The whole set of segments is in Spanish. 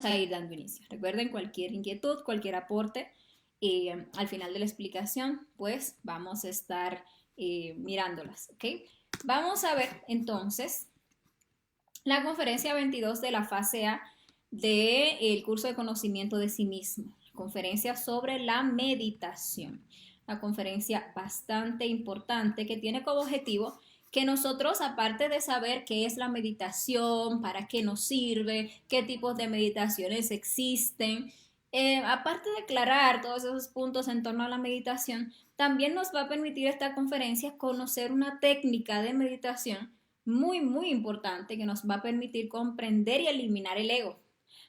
a ir dando inicio. Recuerden, cualquier inquietud, cualquier aporte, al final de la explicación, pues vamos a estar mirándolas, ¿ok? Vamos a ver entonces la conferencia 22 de la fase A del curso de conocimiento de sí mismo, conferencia sobre la meditación, una conferencia bastante importante que tiene como objetivo que nosotros, aparte de saber qué es la meditación, para qué nos sirve, qué tipos de meditaciones existen, aparte de aclarar todos esos puntos en torno a la meditación, también nos va a permitir esta conferencia conocer una técnica de meditación muy importante que nos va a permitir comprender y eliminar el ego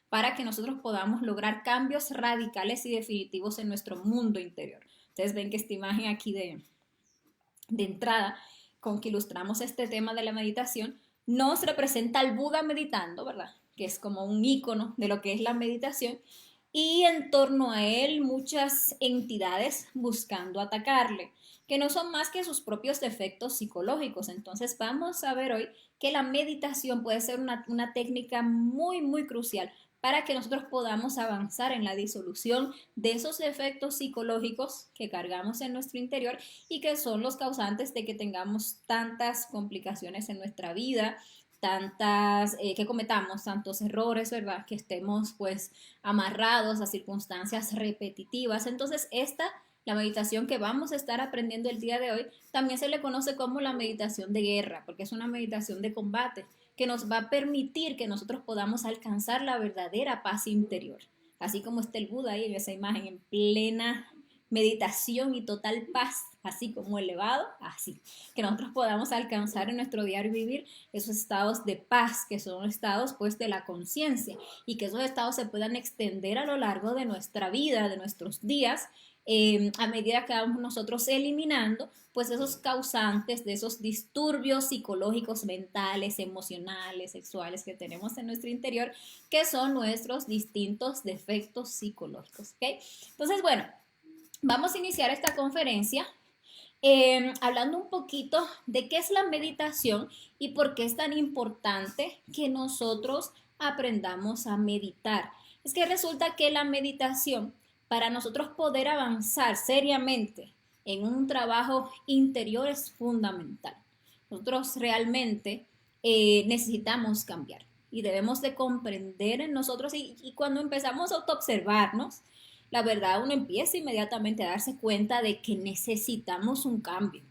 para que nosotros podamos lograr cambios radicales y definitivos en nuestro mundo interior. Ustedes ven que esta imagen aquí de entrada con que ilustramos este tema de la meditación nos representa al Buda meditando, ¿verdad? Que es como un icono de lo que es la meditación, y en torno a él muchas entidades buscando atacarle, que no son más que sus propios defectos psicológicos. Entonces vamos a ver hoy que la meditación puede ser una técnica muy crucial para que nosotros podamos avanzar en la disolución de esos defectos psicológicos que cargamos en nuestro interior y que son los causantes de que tengamos tantas complicaciones en nuestra vida, que cometamos tantos errores, ¿verdad? Que estemos pues amarrados a circunstancias repetitivas. Entonces, la meditación que vamos a estar aprendiendo el día de hoy, también se le conoce como la meditación de guerra, porque es una meditación de combate que nos va a permitir que nosotros podamos alcanzar la verdadera paz interior. Así como está el Buda ahí en esa imagen, en plena meditación y total paz, así como elevado, así, que nosotros podamos alcanzar en nuestro diario vivir esos estados de paz, que son estados pues de la conciencia, y que esos estados se puedan extender a lo largo de nuestra vida, de nuestros días, a medida que vamos nosotros eliminando pues esos causantes de esos disturbios psicológicos, mentales, emocionales, sexuales que tenemos en nuestro interior, que son nuestros distintos defectos psicológicos, ¿ok? Entonces, bueno, vamos a iniciar esta conferencia hablando un poquito de qué es la meditación y por qué es tan importante que nosotros aprendamos a meditar. Es que resulta que la meditación, para nosotros poder avanzar seriamente en un trabajo interior, es fundamental. Nosotros realmente necesitamos cambiar y debemos de comprender en nosotros, y cuando empezamos a autoobservarnos, la verdad uno empieza inmediatamente a darse cuenta de que necesitamos un cambio,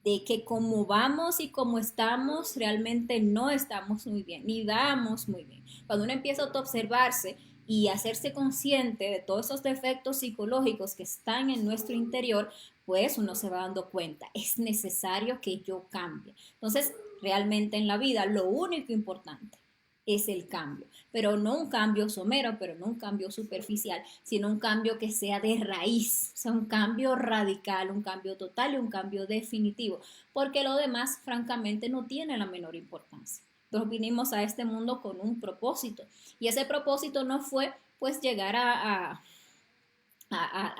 de que como vamos y como estamos realmente no estamos muy bien, ni vamos muy bien. Cuando uno empieza a autoobservarse y hacerse consciente de todos esos defectos psicológicos que están en nuestro interior, pues uno se va dando cuenta, es necesario que yo cambie. Entonces, realmente en la vida lo único importante es el cambio, pero no un cambio somero, pero no un cambio superficial, sino un cambio que sea de raíz, o sea, un cambio radical, un cambio total y un cambio definitivo, porque lo demás francamente no tiene la menor importancia. Nosotros vinimos a este mundo con un propósito, y ese propósito no fue pues llegar a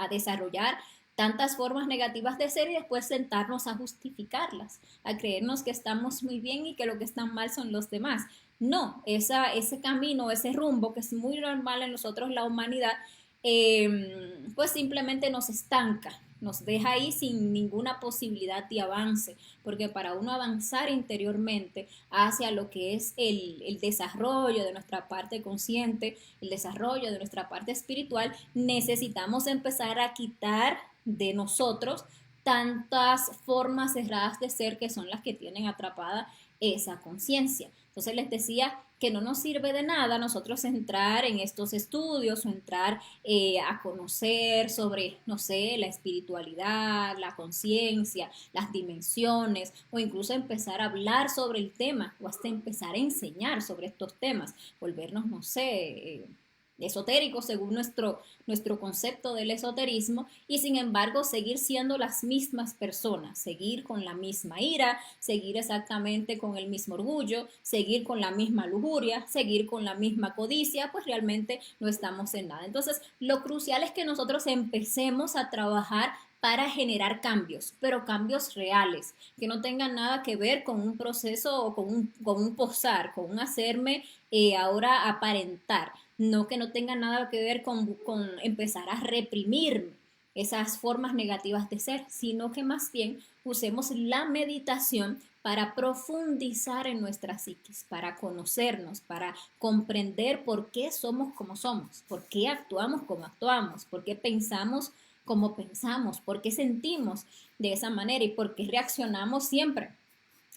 desarrollar tantas formas negativas de ser y después sentarnos a justificarlas, a creernos que estamos muy bien y que lo que están mal son los demás. No, ese camino, ese rumbo que es muy normal en nosotros, la humanidad, pues simplemente nos estanca, nos deja ahí sin ninguna posibilidad de avance, porque para uno avanzar interiormente hacia lo que es el desarrollo de nuestra parte consciente, el desarrollo de nuestra parte espiritual, necesitamos empezar a quitar de nosotros tantas formas cerradas de ser que son las que tienen atrapada esa conciencia. Entonces les decía que no nos sirve de nada nosotros entrar en estos estudios o entrar a conocer sobre, no sé, la espiritualidad, la conciencia, las dimensiones, o incluso empezar a hablar sobre el tema o hasta empezar a enseñar sobre estos temas, volvernos, no sé, esotéricos según nuestro concepto del esoterismo, y sin embargo seguir siendo las mismas personas, seguir con la misma ira, seguir exactamente con el mismo orgullo, seguir con la misma lujuria, seguir con la misma codicia, pues realmente no estamos en nada. Entonces, lo crucial es que nosotros empecemos a trabajar para generar cambios, pero cambios reales, que no tengan nada que ver con un proceso o con un posar, con un hacerme ahora aparentar. No que no tenga nada que ver con empezar a reprimir esas formas negativas de ser, sino que más bien usemos la meditación para profundizar en nuestra psiquis, para conocernos, para comprender por qué somos como somos, por qué actuamos como actuamos, por qué pensamos como pensamos, por qué sentimos de esa manera y por qué reaccionamos siempre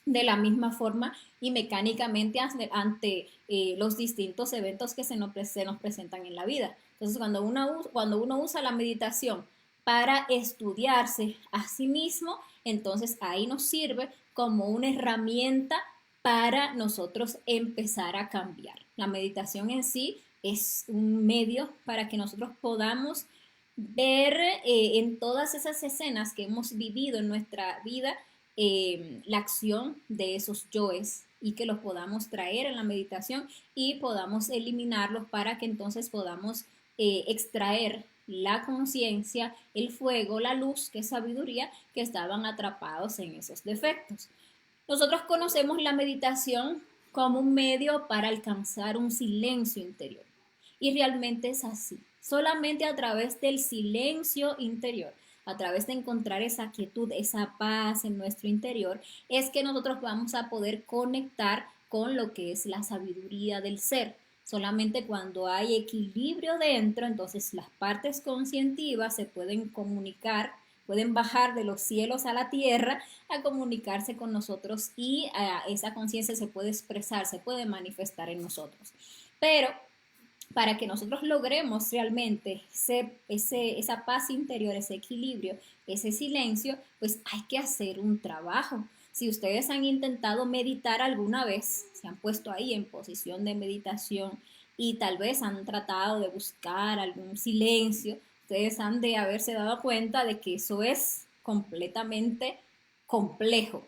de la misma forma y mecánicamente ante los distintos eventos que se nos presentan en la vida. Entonces, cuando uno usa la meditación para estudiarse a sí mismo, entonces ahí nos sirve como una herramienta para nosotros empezar a cambiar. La meditación en sí es un medio para que nosotros podamos ver en todas esas escenas que hemos vivido en nuestra vida la acción de esos yoes y que los podamos traer en la meditación y podamos eliminarlos para que entonces podamos extraer la conciencia, el fuego, la luz, que es sabiduría, que estaban atrapados en esos defectos. Nosotros conocemos la meditación como un medio para alcanzar un silencio interior. Y realmente es así. Solamente a través del silencio interior, a través de encontrar esa quietud, esa paz en nuestro interior, es que nosotros vamos a poder conectar con lo que es la sabiduría del ser. Solamente cuando hay equilibrio dentro, entonces las partes conscientivas se pueden comunicar, pueden bajar de los cielos a la tierra a comunicarse con nosotros y esa conciencia se puede expresar, se puede manifestar en nosotros. Pero para que nosotros logremos realmente esa paz interior, ese equilibrio, ese silencio, pues hay que hacer un trabajo. Si ustedes han intentado meditar alguna vez, se han puesto ahí en posición de meditación y tal vez han tratado de buscar algún silencio, ustedes han de haberse dado cuenta de que eso es completamente complejo,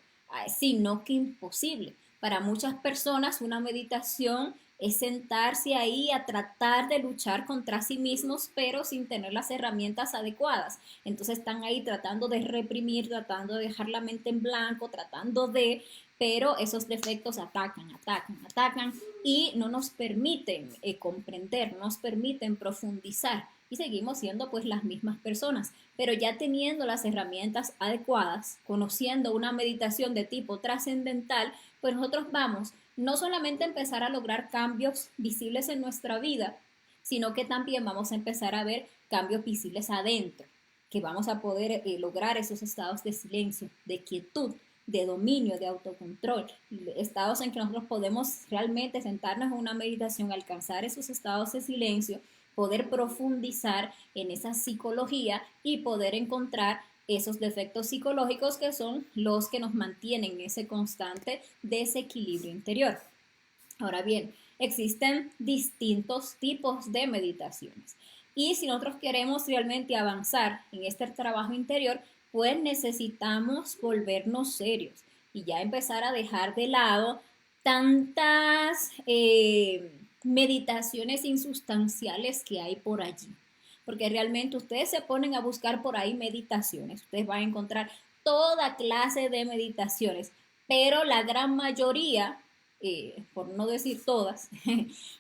sino que imposible. Para muchas personas una meditación es sentarse ahí a tratar de luchar contra sí mismos, pero sin tener las herramientas adecuadas. Entonces están ahí tratando de reprimir, tratando de dejar la mente en blanco, pero esos defectos atacan y no nos permiten comprender, no nos permiten profundizar y seguimos siendo pues las mismas personas, pero ya teniendo las herramientas adecuadas, conociendo una meditación de tipo trascendental, pues nosotros vamos no solamente a empezar a lograr cambios visibles en nuestra vida, sino que también vamos a empezar a ver cambios visibles adentro, que vamos a poder lograr esos estados de silencio, de quietud, de dominio, de autocontrol, estados en que nosotros podemos realmente sentarnos en una meditación, alcanzar esos estados de silencio, poder profundizar en esa psicología y poder encontrar esos defectos psicológicos que son los que nos mantienen en ese constante desequilibrio interior. Ahora bien, existen distintos tipos de meditaciones y si nosotros queremos realmente avanzar en este trabajo interior, pues necesitamos volvernos serios y ya empezar a dejar de lado tantas meditaciones insustanciales que hay por allí. Porque realmente ustedes se ponen a buscar por ahí meditaciones, ustedes van a encontrar toda clase de meditaciones, pero la gran mayoría, por no decir todas,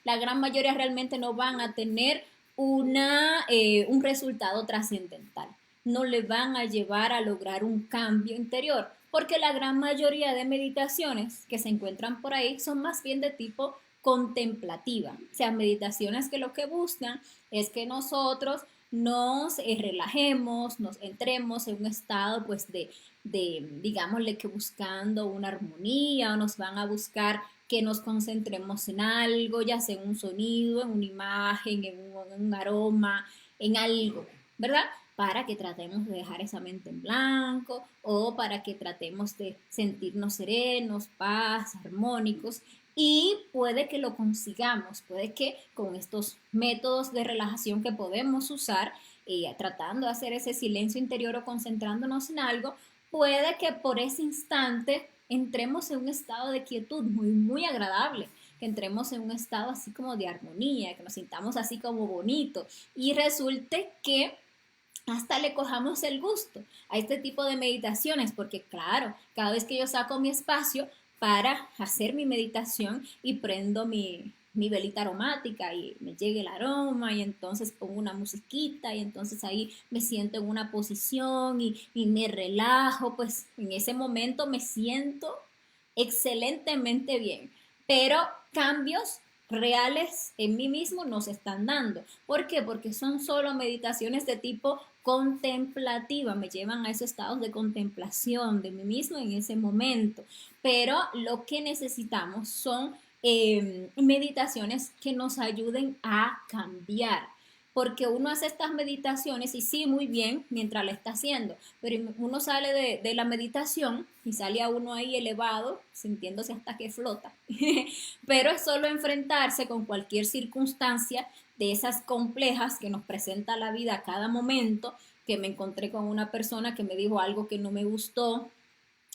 la gran mayoría realmente no van a tener un resultado trascendental, no le van a llevar a lograr un cambio interior, porque la gran mayoría de meditaciones que se encuentran por ahí son más bien de tipo contemplativa, o sea, meditaciones que lo que buscan es que nosotros nos relajemos, nos entremos en un estado pues digámosle que buscando una armonía o nos van a buscar que nos concentremos en algo, ya sea en un sonido, en una imagen, en un aroma, en algo, ¿verdad? Para que tratemos de dejar esa mente en blanco o para que tratemos de sentirnos serenos, paz, armónicos y puede que lo consigamos, puede que con estos métodos de relajación que podemos usar, tratando de hacer ese silencio interior o concentrándonos en algo, puede que por ese instante entremos en un estado de quietud muy agradable, que entremos en un estado así como de armonía, que nos sintamos así como bonito y resulte que hasta le cojamos el gusto a este tipo de meditaciones, porque claro, cada vez que yo saco mi espacio para hacer mi meditación y prendo mi velita aromática y me llegue el aroma y entonces pongo una musiquita y entonces ahí me siento en una posición y me relajo, pues en ese momento me siento excelentemente bien, pero cambios reales en mí mismo no se están dando. ¿Por qué? Porque son solo meditaciones de tipo contemplativa, me llevan a esos estados de contemplación de mí mismo en ese momento, pero lo que necesitamos son meditaciones que nos ayuden a cambiar, porque uno hace estas meditaciones y sí, muy bien, mientras la está haciendo, pero uno sale de la meditación y sale a uno ahí elevado, sintiéndose hasta que flota, pero es solo enfrentarse con cualquier circunstancia de esas complejas que nos presenta la vida a cada momento, que me encontré con una persona que me dijo algo que no me gustó,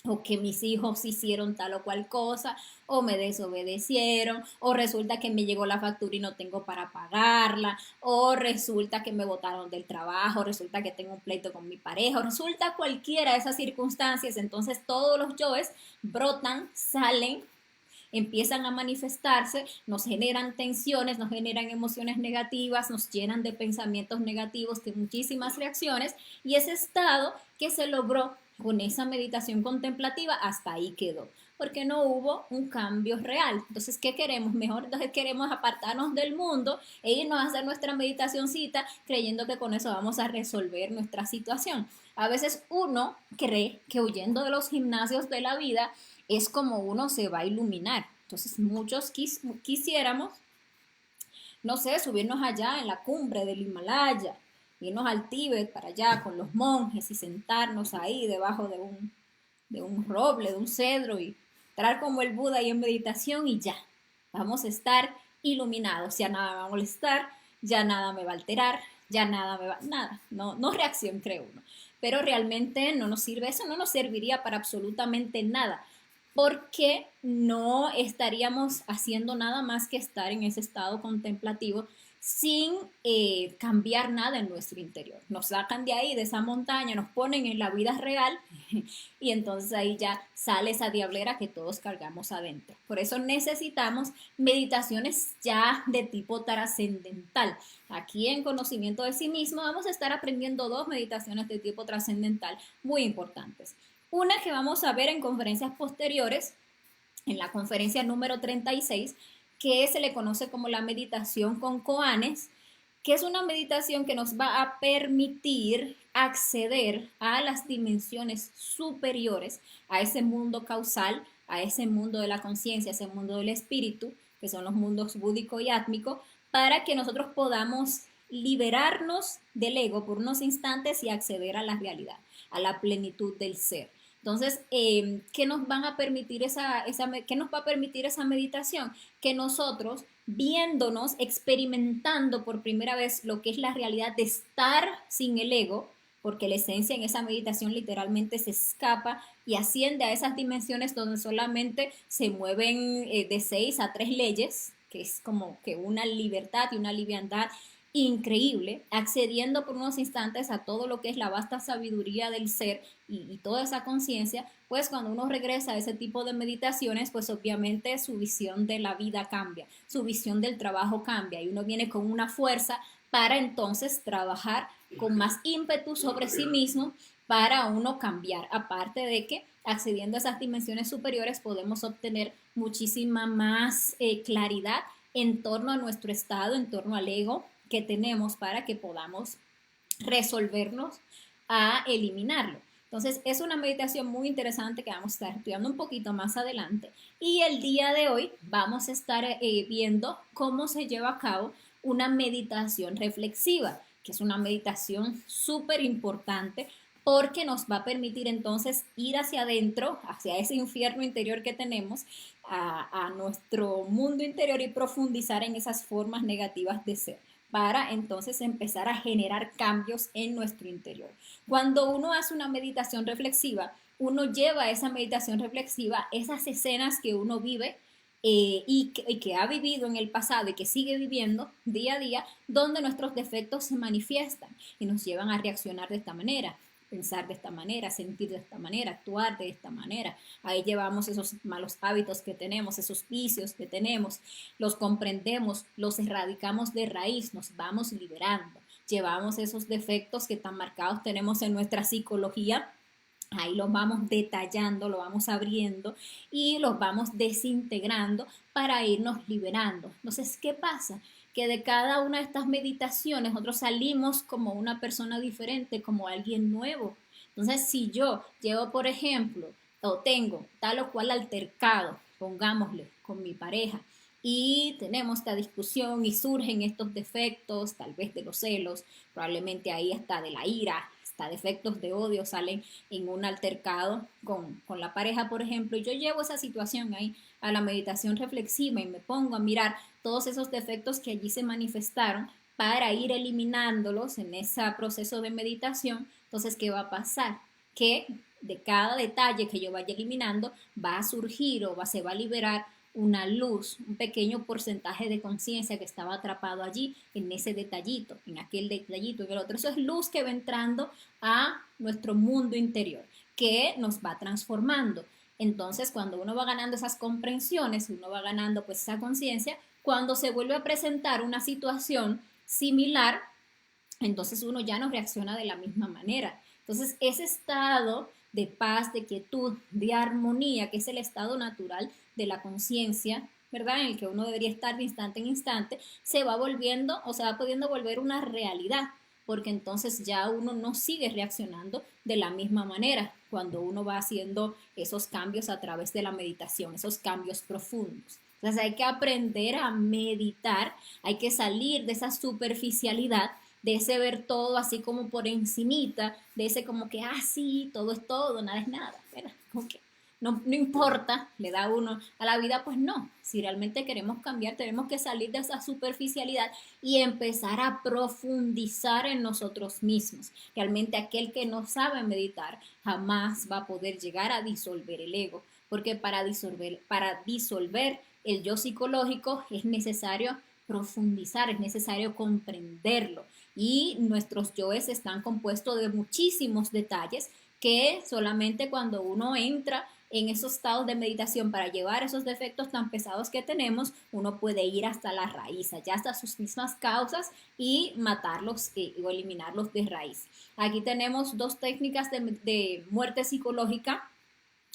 o que mis hijos hicieron tal o cual cosa, o me desobedecieron, o resulta que me llegó la factura y no tengo para pagarla, o resulta que me botaron del trabajo, resulta que tengo un pleito con mi pareja, o resulta cualquiera de esas circunstancias, entonces todos los yoes brotan, salen, empiezan a manifestarse, nos generan tensiones, nos generan emociones negativas, nos llenan de pensamientos negativos, de muchísimas reacciones, y ese estado que se logró con esa meditación contemplativa hasta ahí quedó, porque no hubo un cambio real. Entonces, ¿qué queremos? Mejor entonces queremos apartarnos del mundo e irnos a hacer nuestra meditacioncita creyendo que con eso vamos a resolver nuestra situación. A veces uno cree que huyendo de los gimnasios de la vida es como uno se va a iluminar. Entonces, muchos quisiéramos, no sé, subirnos allá en la cumbre del Himalaya, irnos al Tíbet para allá con los monjes y sentarnos ahí debajo de un roble, de un cedro y entrar como el Buda ahí en meditación y ya, vamos a estar iluminados, ya nada me va a molestar, ya nada me va a alterar, ya nada me va, nada, no reacción cree uno, pero realmente no nos sirve, eso no nos serviría para absolutamente nada, porque no estaríamos haciendo nada más que estar en ese estado contemplativo sin cambiar nada en nuestro interior. Nos sacan de ahí, de esa montaña, nos ponen en la vida real y entonces ahí ya sale esa diablera que todos cargamos adentro. Por eso necesitamos meditaciones ya de tipo trascendental. Aquí en Conocimiento de sí mismo vamos a estar aprendiendo dos meditaciones de tipo trascendental muy importantes. Una que vamos a ver en conferencias posteriores, en la conferencia número 36, que se le conoce como la meditación con koanes, que es una meditación que nos va a permitir acceder a las dimensiones superiores, a ese mundo causal, a ese mundo de la conciencia, a ese mundo del espíritu, que son los mundos búdico y átmico, para que nosotros podamos liberarnos del ego por unos instantes y acceder a la realidad, a la plenitud del ser. Entonces, ¿qué nos van a permitir qué nos va a permitir esa meditación? Que nosotros, viéndonos, experimentando por primera vez lo que es la realidad de estar sin el ego, porque la esencia en esa meditación literalmente se escapa y asciende a esas dimensiones donde solamente se mueven de 6 a 3 leyes, que es como que una libertad y una liviandad increíble, accediendo por unos instantes a todo lo que es la vasta sabiduría del ser y toda esa conciencia, pues cuando uno regresa a ese tipo de meditaciones, pues obviamente su visión de la vida cambia, su visión del trabajo cambia y uno viene con una fuerza para entonces trabajar con más ímpetu sobre sí mismo para uno cambiar, aparte de que accediendo a esas dimensiones superiores podemos obtener muchísima más claridad en torno a nuestro estado, en torno al ego que tenemos para que podamos resolvernos a eliminarlo. Entonces es una meditación muy interesante que vamos a estar estudiando un poquito más adelante y el día de hoy vamos a estar viendo cómo se lleva a cabo una meditación reflexiva, que es una meditación súper importante porque nos va a permitir entonces ir hacia adentro, hacia ese infierno interior que tenemos, a nuestro mundo interior y profundizar en esas formas negativas de ser para entonces empezar a generar cambios en nuestro interior. Cuando uno hace una meditación reflexiva, uno lleva a esa meditación reflexiva esas escenas que uno vive y que ha vivido en el pasado y que sigue viviendo día a día, donde nuestros defectos se manifiestan y nos llevan a reaccionar de esta manera. pensar de esta manera, sentir de esta manera, actuar de esta manera. Ahí llevamos esos malos hábitos que tenemos, esos vicios que tenemos, los comprendemos, los erradicamos de raíz, nos vamos liberando. Llevamos esos defectos que tan marcados tenemos en nuestra psicología. Ahí los vamos detallando, lo vamos abriendo y los vamos desintegrando para irnos liberando. Entonces, ¿qué pasa? Que de cada una de estas meditaciones nosotros salimos como una persona diferente, como alguien nuevo. Entonces, si yo llevo, por ejemplo, o tengo tal o cual altercado, pongámosle, con mi pareja, y tenemos esta discusión y surgen estos defectos, tal vez de los celos, probablemente ahí hasta de la ira, hasta defectos de odio salen en un altercado con la pareja, por ejemplo, y yo llevo esa situación ahí a la meditación reflexiva y me pongo a mirar todos esos defectos que allí se manifestaron para ir eliminándolos en ese proceso de meditación. Entonces, ¿qué va a pasar? Que de cada detalle que yo vaya eliminando va a surgir o se va a liberar una luz, un pequeño porcentaje de conciencia que estaba atrapado allí en ese detallito, en aquel detallito, en el otro. Eso es luz que va entrando a nuestro mundo interior, que nos va transformando. Entonces, cuando uno va ganando esas comprensiones, uno va ganando pues esa conciencia, cuando se vuelve a presentar una situación similar, entonces uno ya no reacciona de la misma manera. Entonces, ese estado de paz, de quietud, de armonía, que es el estado natural de la conciencia, ¿verdad? En el que uno debería estar de instante en instante, se va volviendo o se va pudiendo volver una realidad, porque entonces ya uno no sigue reaccionando de la misma manera cuando uno va haciendo esos cambios a través de la meditación, esos cambios profundos. Entonces hay que aprender a meditar, hay que salir de esa superficialidad, de ese ver todo así como por encimita, de ese como que, sí, todo es todo, nada es nada, ¿verdad? Como que no importa, le da uno a la vida, pues no. Si realmente queremos cambiar, tenemos que salir de esa superficialidad y empezar a profundizar en nosotros mismos. Realmente aquel que no sabe meditar jamás va a poder llegar a disolver el ego, porque para disolver el yo psicológico es necesario profundizar, es necesario comprenderlo. Y nuestros yoes están compuestos de muchísimos detalles que solamente cuando uno entra en esos estados de meditación para llevar esos defectos tan pesados que tenemos, uno puede ir hasta la raíz, allá hasta sus mismas causas y matarlos o eliminarlos de raíz. Aquí tenemos dos técnicas de muerte psicológica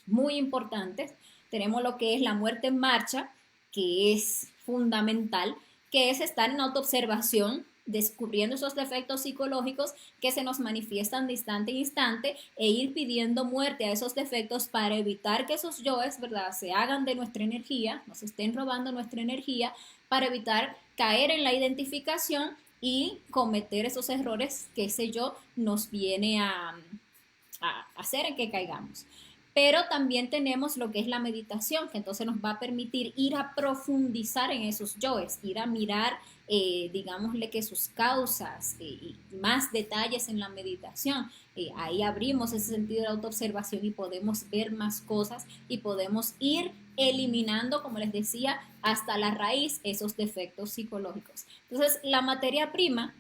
muy importantes. Tenemos lo que es la muerte en marcha, que es fundamental, que es estar en autoobservación, descubriendo esos defectos psicológicos que se nos manifiestan de instante en instante e ir pidiendo muerte a esos defectos para evitar que esos yoes, ¿verdad?, se hagan de nuestra energía, nos estén robando nuestra energía, para evitar caer en la identificación y cometer esos errores que ese yo nos viene a hacer en que caigamos. Pero también tenemos lo que es la meditación, que entonces nos va a permitir ir a profundizar en esos yoes, ir a mirar, digámosle que sus causas y más detalles en la meditación. Ahí abrimos ese sentido de autoobservación y podemos ver más cosas y podemos ir eliminando, como les decía, hasta la raíz esos defectos psicológicos. Entonces, la materia prima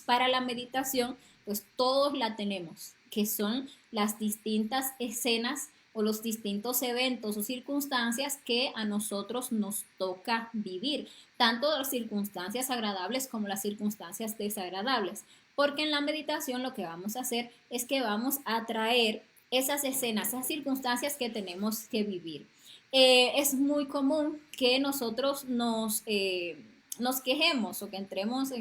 para la meditación, pues todos la tenemos, que son las distintas escenas o los distintos eventos o circunstancias que a nosotros nos toca vivir, tanto las circunstancias agradables como las circunstancias desagradables, porque en la meditación lo que vamos a hacer es que vamos a traer esas escenas, esas circunstancias que tenemos que vivir. Es muy común que nosotros nos quejemos o que entremos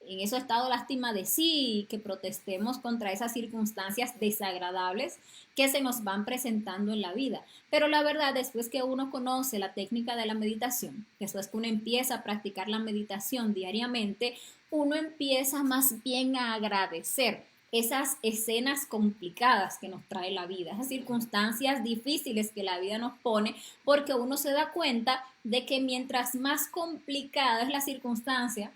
en ese estado de lástima de sí, que protestemos contra esas circunstancias desagradables que se nos van presentando en la vida. Pero la verdad, después que uno conoce la técnica de la meditación, después que uno empieza a practicar la meditación diariamente, uno empieza más bien a agradecer esas escenas complicadas que nos trae la vida, esas circunstancias difíciles que la vida nos pone, porque uno se da cuenta de que mientras más complicada es la circunstancia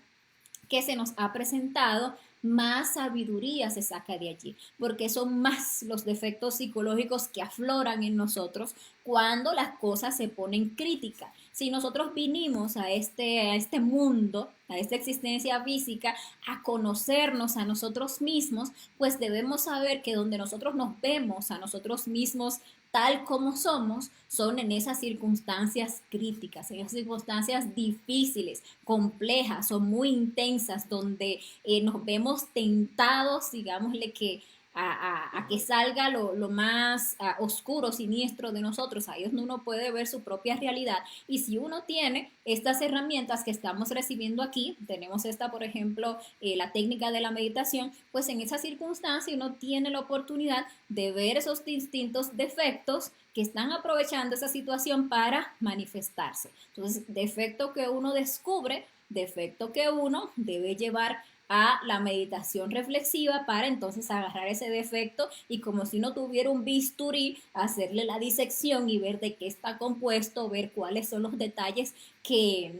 que se nos ha presentado, más sabiduría se saca de allí, porque son más los defectos psicológicos que afloran en nosotros cuando las cosas se ponen críticas. Si nosotros vinimos a este mundo, a esta existencia física, a conocernos a nosotros mismos, pues debemos saber que donde nosotros nos vemos a nosotros mismos tal como somos, son en esas circunstancias críticas, en esas circunstancias difíciles, complejas, son muy intensas, donde nos vemos tentados, digámosle que a que salga lo más oscuro, siniestro de nosotros. Ahí es donde uno puede ver su propia realidad. Y si uno tiene estas herramientas que estamos recibiendo aquí, tenemos esta, por ejemplo, la técnica de la meditación, pues en esa circunstancia uno tiene la oportunidad de ver esos distintos defectos que están aprovechando esa situación para manifestarse. Entonces, defecto que uno descubre, defecto que uno debe llevar a la meditación reflexiva para entonces agarrar ese defecto y como si no tuviera un bisturí, hacerle la disección y ver de qué está compuesto, ver cuáles son los detalles que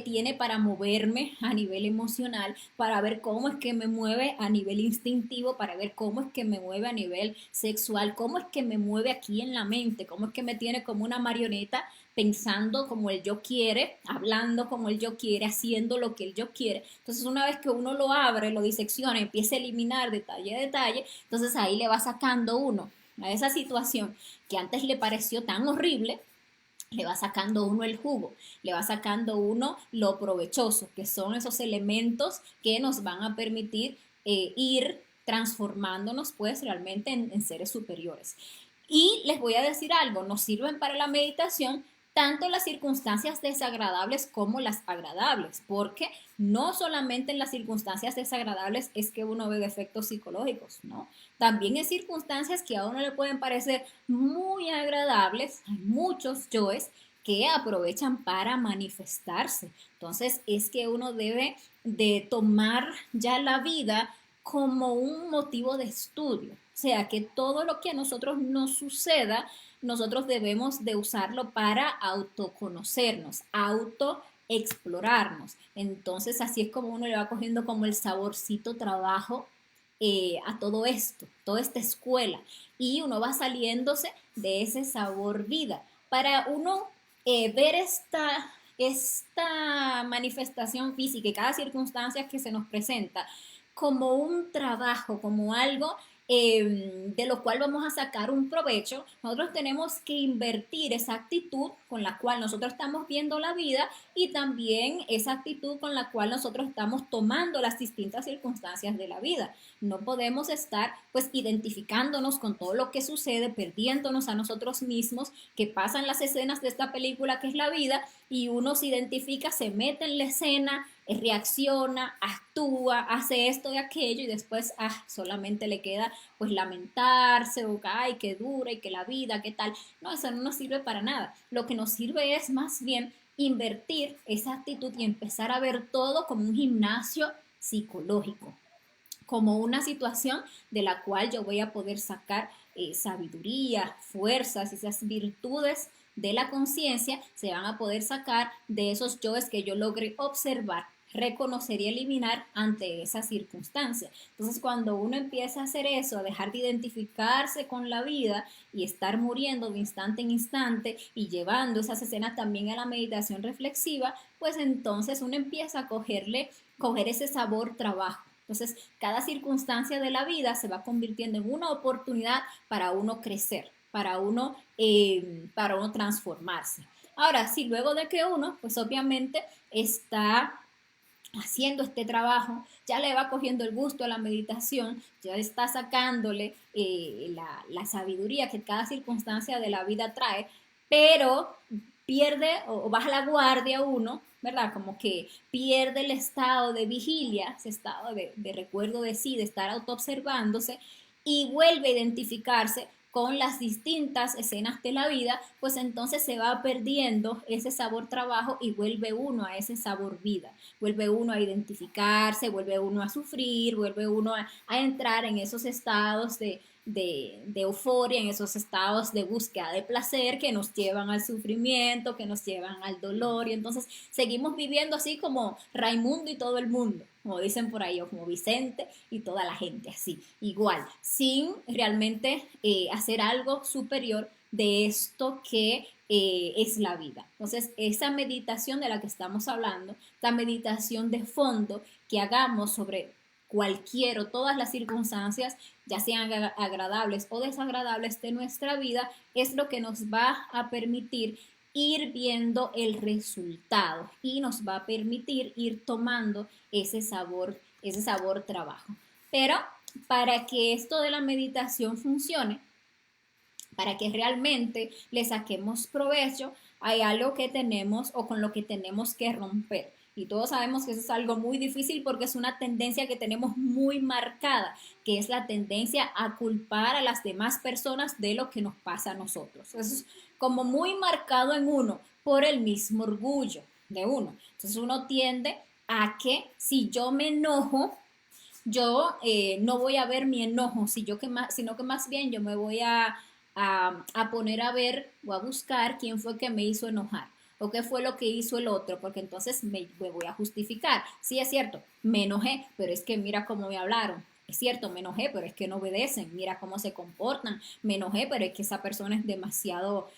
tiene para moverme a nivel emocional, para ver cómo es que me mueve a nivel instintivo, para ver cómo es que me mueve a nivel sexual, cómo es que me mueve aquí en la mente, cómo es que me tiene como una marioneta pensando como el yo quiere, hablando como el yo quiere, haciendo lo que el yo quiere. Entonces una vez que uno lo abre, lo disecciona, empieza a eliminar detalle a detalle, entonces ahí le va sacando uno a esa situación que antes le pareció tan horrible, le va sacando uno el jugo, le va sacando uno lo provechoso, que son esos elementos que nos van a permitir ir transformándonos pues realmente en seres superiores. Y les voy a decir algo, nos sirven para la meditación tanto las circunstancias desagradables como las agradables, porque no solamente en las circunstancias desagradables es que uno ve defectos psicológicos, ¿no? También en circunstancias que a uno le pueden parecer muy agradables, hay muchos yoes que aprovechan para manifestarse. Entonces es que uno debe de tomar ya la vida como un motivo de estudio. O sea, que todo lo que a nosotros nos suceda, nosotros debemos de usarlo para autoconocernos, autoexplorarnos. Entonces, así es como uno le va cogiendo como el saborcito trabajo a todo esto, toda esta escuela. Y uno va saliéndose de ese sabor vida. Para uno ver esta manifestación física y cada circunstancia que se nos presenta como un trabajo, como algo de lo cual vamos a sacar un provecho, nosotros tenemos que invertir esa actitud con la cual nosotros estamos viendo la vida y también esa actitud con la cual nosotros estamos tomando las distintas circunstancias de la vida. No podemos estar pues identificándonos con todo lo que sucede, perdiéndonos a nosotros mismos, que pasan las escenas de esta película que es la vida y uno se identifica, se mete en la escena, reacciona, actúa, hace esto y aquello y después solamente le queda pues lamentarse o ay, qué dura y que la vida, qué tal. No, eso no nos sirve para nada. Lo que nos sirve es más bien invertir esa actitud y empezar a ver todo como un gimnasio psicológico, como una situación de la cual yo voy a poder sacar sabiduría, fuerzas, esas virtudes de la conciencia se van a poder sacar de esos yoes que yo logré observar, reconocer y eliminar ante esa circunstancia. Entonces, cuando uno empieza a hacer eso, a dejar de identificarse con la vida y estar muriendo de instante en instante y llevando esas escenas también a la meditación reflexiva, pues entonces uno empieza a coger ese sabor trabajo. Entonces, cada circunstancia de la vida se va convirtiendo en una oportunidad para uno crecer, para uno transformarse. Ahora, si luego de que uno, pues obviamente está haciendo este trabajo, ya le va cogiendo el gusto a la meditación, ya está sacándole la sabiduría que cada circunstancia de la vida trae, pero pierde o baja la guardia uno, ¿verdad? Como que pierde el estado de vigilia, ese estado de recuerdo de sí, de estar autoobservándose y vuelve a identificarse con las distintas escenas de la vida, pues entonces se va perdiendo ese sabor trabajo y vuelve uno a ese sabor vida, vuelve uno a identificarse, vuelve uno a sufrir, vuelve uno a entrar en esos estados de euforia, en esos estados de búsqueda de placer que nos llevan al sufrimiento, que nos llevan al dolor, y entonces seguimos viviendo así como Raimundo y todo el mundo, como dicen por ahí, o como Vicente y toda la gente, así, igual, sin realmente hacer algo superior de esto que es la vida. Entonces, esa meditación de la que estamos hablando, la meditación de fondo que hagamos sobre cualquier o todas las circunstancias, ya sean agradables o desagradables de nuestra vida, es lo que nos va a permitir ir viendo el resultado y nos va a permitir ir tomando ese sabor trabajo. Pero para que esto de la meditación funcione, para que realmente le saquemos provecho, hay algo que tenemos o con lo que tenemos que romper. Y todos sabemos que eso es algo muy difícil porque es una tendencia que tenemos muy marcada, que es la tendencia a culpar a las demás personas de lo que nos pasa a nosotros. Eso es como muy marcado en uno por el mismo orgullo de uno. Entonces uno tiende a que si yo me enojo, yo no voy a ver mi enojo, sino que más bien yo me voy a poner a ver o a buscar quién fue que me hizo enojar o qué fue lo que hizo el otro, porque entonces me voy a justificar. Sí, es cierto, me enojé, pero es que mira cómo me hablaron. Es cierto, me enojé, pero es que no obedecen, mira cómo se comportan. Me enojé, pero es que esa persona es demasiado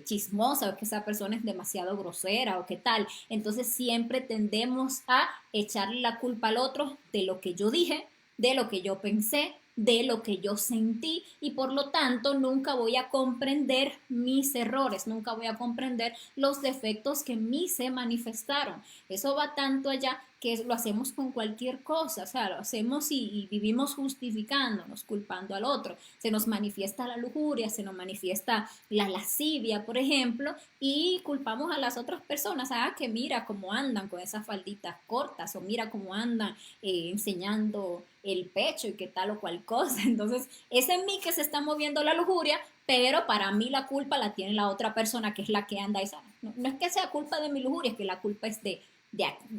chismosa, o es que esa persona es demasiado grosera, o qué tal. Entonces siempre tendemos a echarle la culpa al otro de lo que yo dije, de lo que yo pensé, de lo que yo sentí, y por lo tanto nunca voy a comprender mis errores, nunca voy a comprender los defectos que en mí se manifestaron. Eso va tanto allá que lo hacemos con cualquier cosa, o sea, lo hacemos y vivimos justificándonos, culpando al otro. Se nos manifiesta la lujuria, se nos manifiesta la lascivia, por ejemplo, y culpamos a las otras personas, que mira cómo andan con esas falditas cortas, o mira cómo andan enseñando el pecho y qué tal o cual cosa. Entonces, es en mí que se está moviendo la lujuria, pero para mí la culpa la tiene la otra persona, que es la que anda esa. No, no es que sea culpa de mi lujuria, es que la culpa es de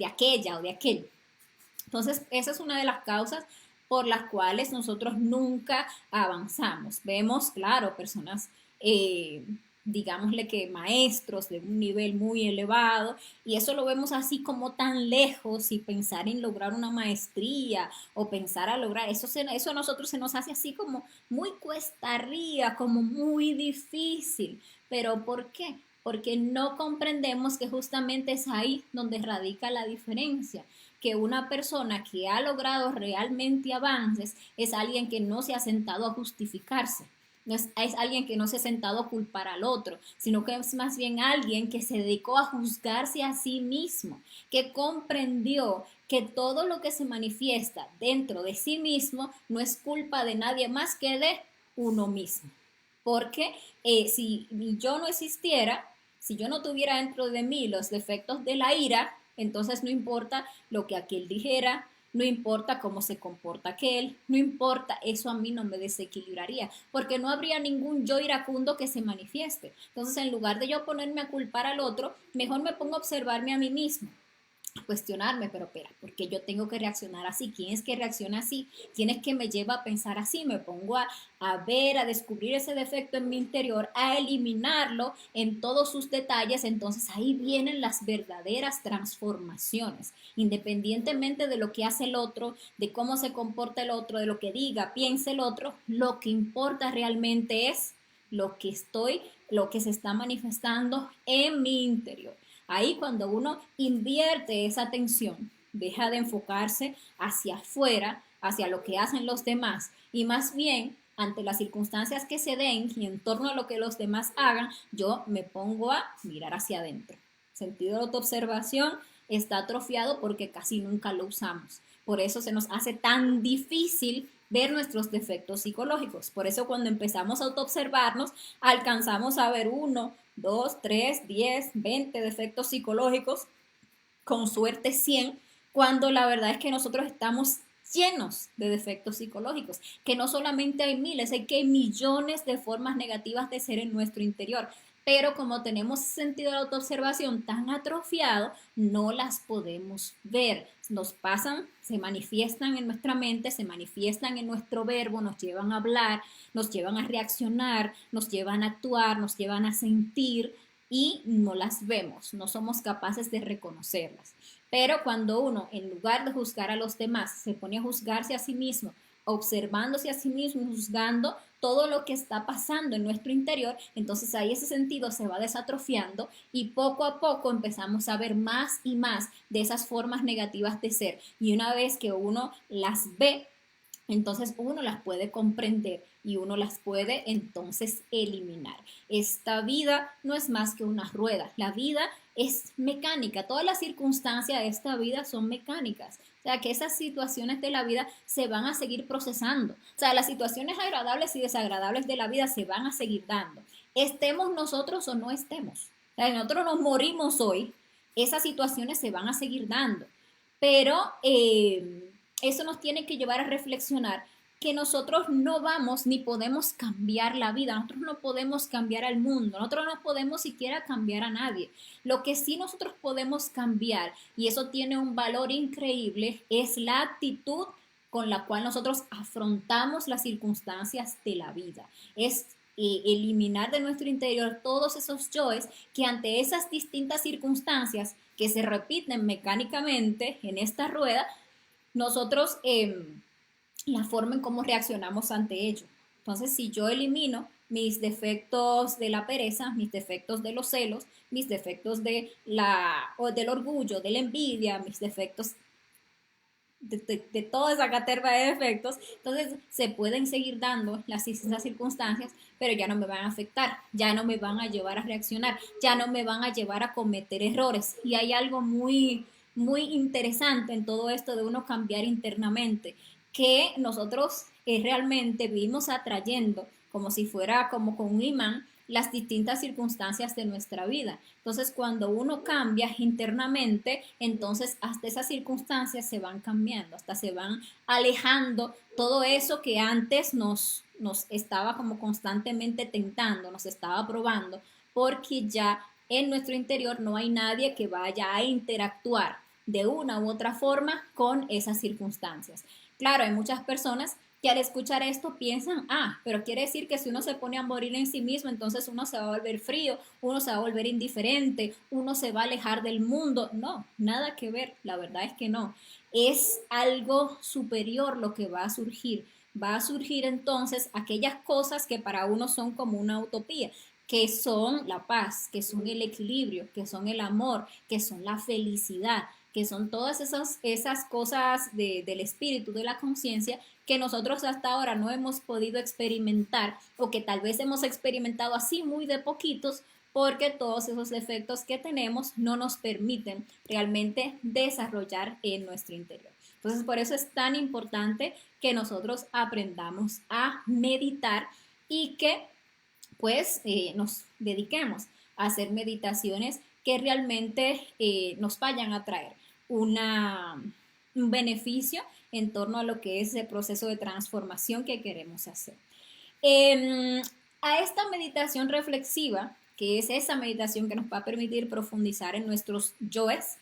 aquella o de aquel. Entonces, esa es una de las causas por las cuales nosotros nunca avanzamos. Vemos, claro, personas, digámosle que maestros de un nivel muy elevado, y eso lo vemos así como tan lejos, y pensar en lograr una maestría o pensar a lograr, eso a nosotros se nos hace así como muy cuesta arriba, como muy difícil. ¿Pero por qué? Porque no comprendemos que justamente es ahí donde radica la diferencia, que una persona que ha logrado realmente avances es alguien que no se ha sentado a justificarse, no es alguien que no se ha sentado a culpar al otro, sino que es más bien alguien que se dedicó a juzgarse a sí mismo, que comprendió que todo lo que se manifiesta dentro de sí mismo no es culpa de nadie más que de uno mismo. Porque si yo no existiera, si yo no tuviera dentro de mí los defectos de la ira, entonces no importa lo que aquel dijera, no importa cómo se comporta aquel, no importa, eso a mí no me desequilibraría, porque no habría ningún yo iracundo que se manifieste. Entonces, en lugar de yo ponerme a culpar al otro, mejor me pongo a observarme a mí mismo, cuestionarme, pero espera, ¿por qué yo tengo que reaccionar así? ¿Quién es que reacciona así? ¿Quién es que me lleva a pensar así? Me pongo a ver, a descubrir ese defecto en mi interior, a eliminarlo en todos sus detalles. Entonces ahí vienen las verdaderas transformaciones, independientemente de lo que hace el otro, de cómo se comporta el otro, de lo que diga, piense el otro. Lo que importa realmente es lo que se está manifestando en mi interior. Ahí cuando uno invierte esa atención, deja de enfocarse hacia afuera, hacia lo que hacen los demás, y más bien ante las circunstancias que se den y en torno a lo que los demás hagan, yo me pongo a mirar hacia adentro. El sentido de autoobservación está atrofiado porque casi nunca lo usamos. Por eso se nos hace tan difícil ver nuestros defectos psicológicos. Por eso cuando empezamos a autoobservarnos, alcanzamos a ver 1, 2, 3, 10, 20 defectos psicológicos, con suerte 100, cuando la verdad es que nosotros estamos llenos de defectos psicológicos, que no solamente hay miles, hay que hay millones de formas negativas de ser en nuestro interior. pero como tenemos sentido de autoobservación tan atrofiado, no las podemos ver. Nos pasan, se manifiestan en nuestra mente, se manifiestan en nuestro verbo, nos llevan a hablar, nos llevan a reaccionar, nos llevan a actuar, nos llevan a sentir y no las vemos, no somos capaces de reconocerlas. Pero cuando uno, en lugar de juzgar a los demás, se pone a juzgarse a sí mismo, observándose a sí mismo, juzgando todo lo que está pasando en nuestro interior, entonces ahí ese sentido se va desatrofiando y poco a poco empezamos a ver más y más de esas formas negativas de ser. Y una vez que uno las ve, entonces uno las puede comprender y uno las puede entonces eliminar. Esta vida no es más que una rueda, la vida es mecánica, todas las circunstancias de esta vida son mecánicas. O sea, que esas situaciones de la vida se van a seguir procesando. O sea, las situaciones agradables y desagradables de la vida se van a seguir dando. Estemos nosotros o no estemos. O sea, nosotros nos morimos hoy, esas situaciones se van a seguir dando. Pero eso nos tiene que llevar a reflexionar que nosotros no vamos ni podemos cambiar la vida, nosotros no podemos cambiar al mundo, nosotros no podemos siquiera cambiar a nadie. Lo que sí nosotros podemos cambiar, y eso tiene un valor increíble, es la actitud con la cual nosotros afrontamos las circunstancias de la vida. Es eliminar de nuestro interior todos esos yoes que ante esas distintas circunstancias que se repiten mecánicamente en esta rueda, nosotros la forma en cómo reaccionamos ante ello. Entonces, si yo elimino mis defectos de la pereza, mis defectos de los celos, mis defectos del orgullo, de la envidia, mis defectos de toda esa caterva de defectos, entonces se pueden seguir dando esas circunstancias, pero ya no me van a afectar, ya no me van a llevar a reaccionar, ya no me van a llevar a cometer errores. Y hay algo muy interesante en todo esto de uno cambiar internamente, que nosotros realmente vivimos atrayendo como si fuera como con un imán las distintas circunstancias de nuestra vida. Entonces, cuando uno cambia internamente, entonces hasta esas circunstancias se van cambiando, hasta se van alejando todo eso que antes nos estaba como constantemente tentando, nos estaba probando, porque ya en nuestro interior no hay nadie que vaya a interactuar de una u otra forma con esas circunstancias. Claro, hay muchas personas que al escuchar esto piensan, pero quiere decir que si uno se pone a morir en sí mismo, entonces uno se va a volver frío, uno se va a volver indiferente, uno se va a alejar del mundo. No, nada que ver, la verdad es que no. Es algo superior lo que va a surgir. Va a surgir entonces aquellas cosas que para uno son como una utopía, que son la paz, que son el equilibrio, que son el amor, que son la felicidad, que son todas esas cosas del espíritu, de la conciencia, que nosotros hasta ahora no hemos podido experimentar o que tal vez hemos experimentado así muy de poquitos porque todos esos defectos que tenemos no nos permiten realmente desarrollar en nuestro interior. Entonces, por eso es tan importante que nosotros aprendamos a meditar y que pues nos dediquemos a hacer meditaciones que realmente nos vayan a traer un beneficio en torno a lo que es el proceso de transformación que queremos hacer. A esta meditación reflexiva, que es esa meditación que nos va a permitir profundizar en nuestros yoes,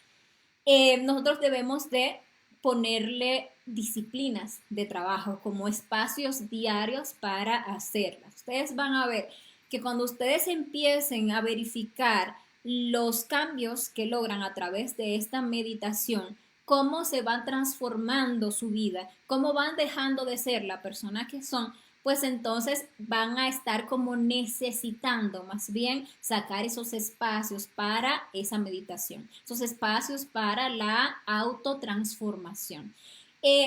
nosotros debemos de ponerle disciplinas de trabajo como espacios diarios para hacerlas. Ustedes van a ver que cuando ustedes empiecen a verificar los cambios que logran a través de esta meditación, cómo se van transformando su vida, cómo van dejando de ser la persona que son, pues entonces van a estar como necesitando más bien sacar esos espacios para esa meditación, esos espacios para la autotransformación.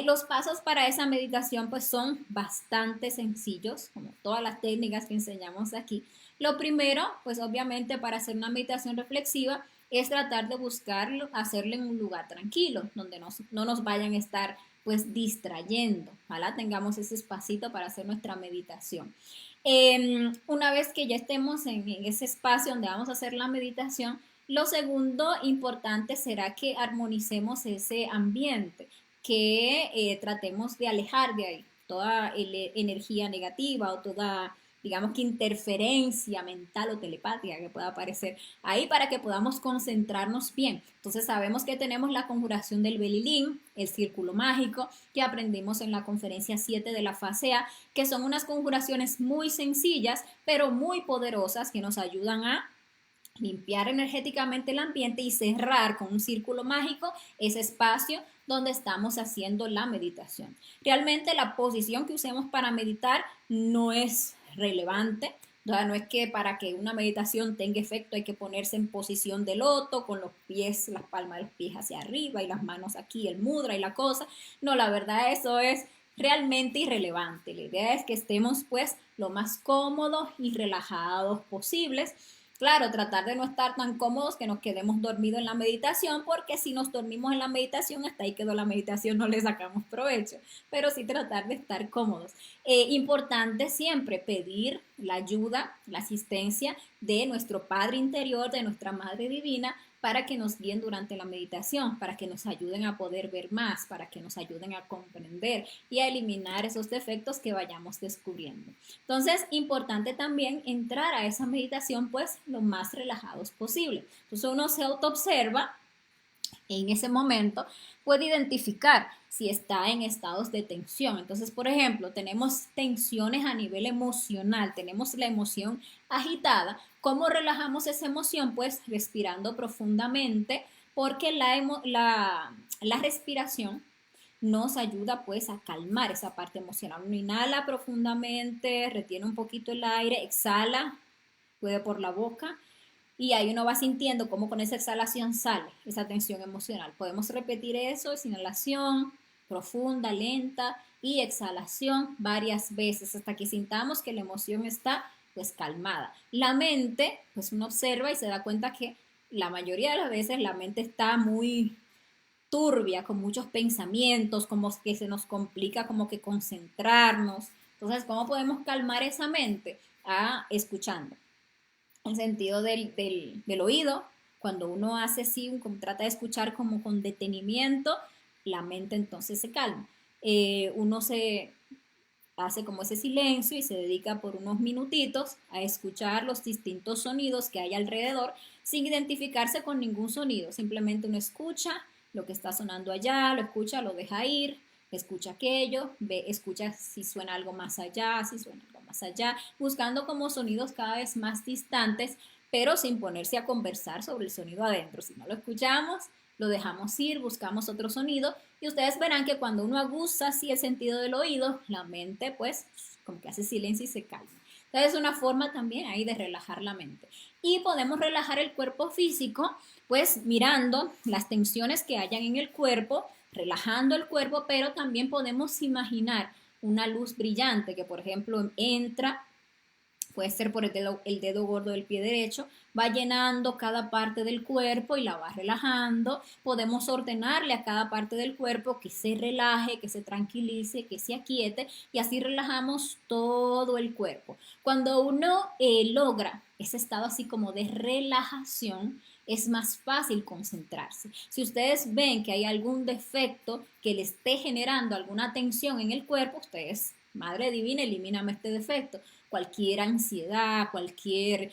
Los pasos para esa meditación pues son bastante sencillos, como todas las técnicas que enseñamos aquí. Lo primero, pues obviamente para hacer una meditación reflexiva, es tratar de buscarlo, hacerlo en un lugar tranquilo, donde no nos vayan a estar pues distrayendo. Ojalá tengamos ese espacito para hacer nuestra meditación. Una vez que ya estemos en ese espacio donde vamos a hacer la meditación, lo segundo importante será que armonicemos ese ambiente, que tratemos de alejar de ahí toda energía negativa o toda digamos que interferencia mental o telepática que pueda aparecer ahí para que podamos concentrarnos bien. Entonces sabemos que tenemos la conjuración del Belilín, el círculo mágico, que aprendimos en la conferencia 7 de la fase A, que son unas conjuraciones muy sencillas, pero muy poderosas que nos ayudan a limpiar energéticamente el ambiente y cerrar con un círculo mágico ese espacio donde estamos haciendo la meditación. Realmente la posición que usemos para meditar no es relevante. No es que para que una meditación tenga efecto hay que ponerse en posición de loto con los pies, las palmas de los pies hacia arriba y las manos aquí, el mudra y la cosa. No, la verdad eso es realmente irrelevante. La idea es que estemos pues lo más cómodos y relajados posibles. Claro, tratar de no estar tan cómodos que nos quedemos dormidos en la meditación, porque si nos dormimos en la meditación, hasta ahí quedó la meditación, no le sacamos provecho, pero sí tratar de estar cómodos. Importante siempre pedir la ayuda, la asistencia de nuestro Padre interior, de nuestra Madre Divina, para que nos guíen durante la meditación, para que nos ayuden a poder ver más, para que nos ayuden a comprender y a eliminar esos defectos que vayamos descubriendo. Entonces, importante también entrar a esa meditación pues lo más relajados posible. Entonces uno se autoobserva en ese momento, puede identificar si está en estados de tensión. Entonces, por ejemplo, tenemos tensiones a nivel emocional, tenemos la emoción agitada. ¿Cómo relajamos esa emoción? Pues respirando profundamente, porque la respiración nos ayuda pues a calmar esa parte emocional. Uno inhala profundamente, retiene un poquito el aire, exhala, puede por la boca, y ahí uno va sintiendo cómo con esa exhalación sale esa tensión emocional. Podemos repetir eso, es inhalación profunda, lenta y exhalación varias veces hasta que sintamos que la emoción está pues calmada. La mente, pues uno observa y se da cuenta que la mayoría de las veces la mente está muy turbia, con muchos pensamientos, como que se nos complica como que concentrarnos. Entonces, ¿cómo podemos calmar esa mente? Escuchando el sentido del oído. Cuando uno hace así, trata de escuchar como con detenimiento, la mente entonces se calma. Uno se hace como ese silencio y se dedica por unos minutitos a escuchar los distintos sonidos que hay alrededor sin identificarse con ningún sonido. Simplemente uno escucha lo que está sonando allá, lo escucha, lo deja ir, escucha aquello, escucha si suena algo más allá, si suena algo más allá, buscando como sonidos cada vez más distantes, pero sin ponerse a conversar sobre el sonido adentro. Si no lo escuchamos, lo dejamos ir, buscamos otro sonido y ustedes verán que cuando uno aguza así el sentido del oído, la mente pues como que hace silencio y se calma. Entonces es una forma también ahí de relajar la mente. Y podemos relajar el cuerpo físico pues mirando las tensiones que hayan en el cuerpo, relajando el cuerpo, pero también podemos imaginar una luz brillante que por ejemplo entra, puede ser por el dedo gordo del pie derecho, va llenando cada parte del cuerpo y la va relajando. Podemos ordenarle a cada parte del cuerpo que se relaje, que se tranquilice, que se aquiete y así relajamos todo el cuerpo. Cuando uno logra ese estado así como de relajación, es más fácil concentrarse. Si ustedes ven que hay algún defecto que le esté generando alguna tensión en el cuerpo, ustedes, Madre Divina, elimíname este defecto. Cualquier ansiedad, cualquier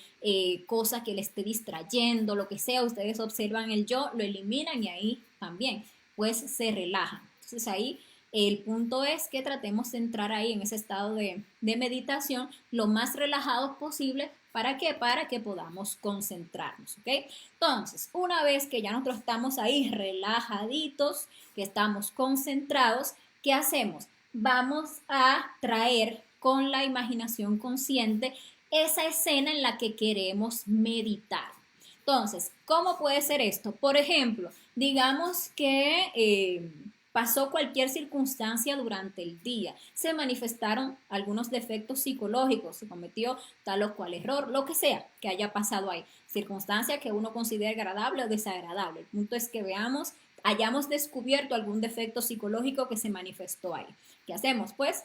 cosa que le esté distrayendo, lo que sea, ustedes observan el yo, lo eliminan y ahí también, pues se relajan. Entonces ahí el punto es que tratemos de entrar ahí en ese estado de meditación lo más relajados posible. ¿Para qué? Para que podamos concentrarnos, ¿ok? Entonces, una vez que ya nosotros estamos ahí relajaditos, que estamos concentrados, ¿qué hacemos? Vamos a traer con la imaginación consciente esa escena en la que queremos meditar. Entonces, ¿cómo puede ser esto? Por ejemplo, digamos que pasó cualquier circunstancia durante el día, se manifestaron algunos defectos psicológicos, se cometió tal o cual error, lo que sea que haya pasado ahí, circunstancia que uno considere agradable o desagradable. El punto es que veamos, hayamos descubierto algún defecto psicológico que se manifestó ahí. ¿Qué hacemos? Pues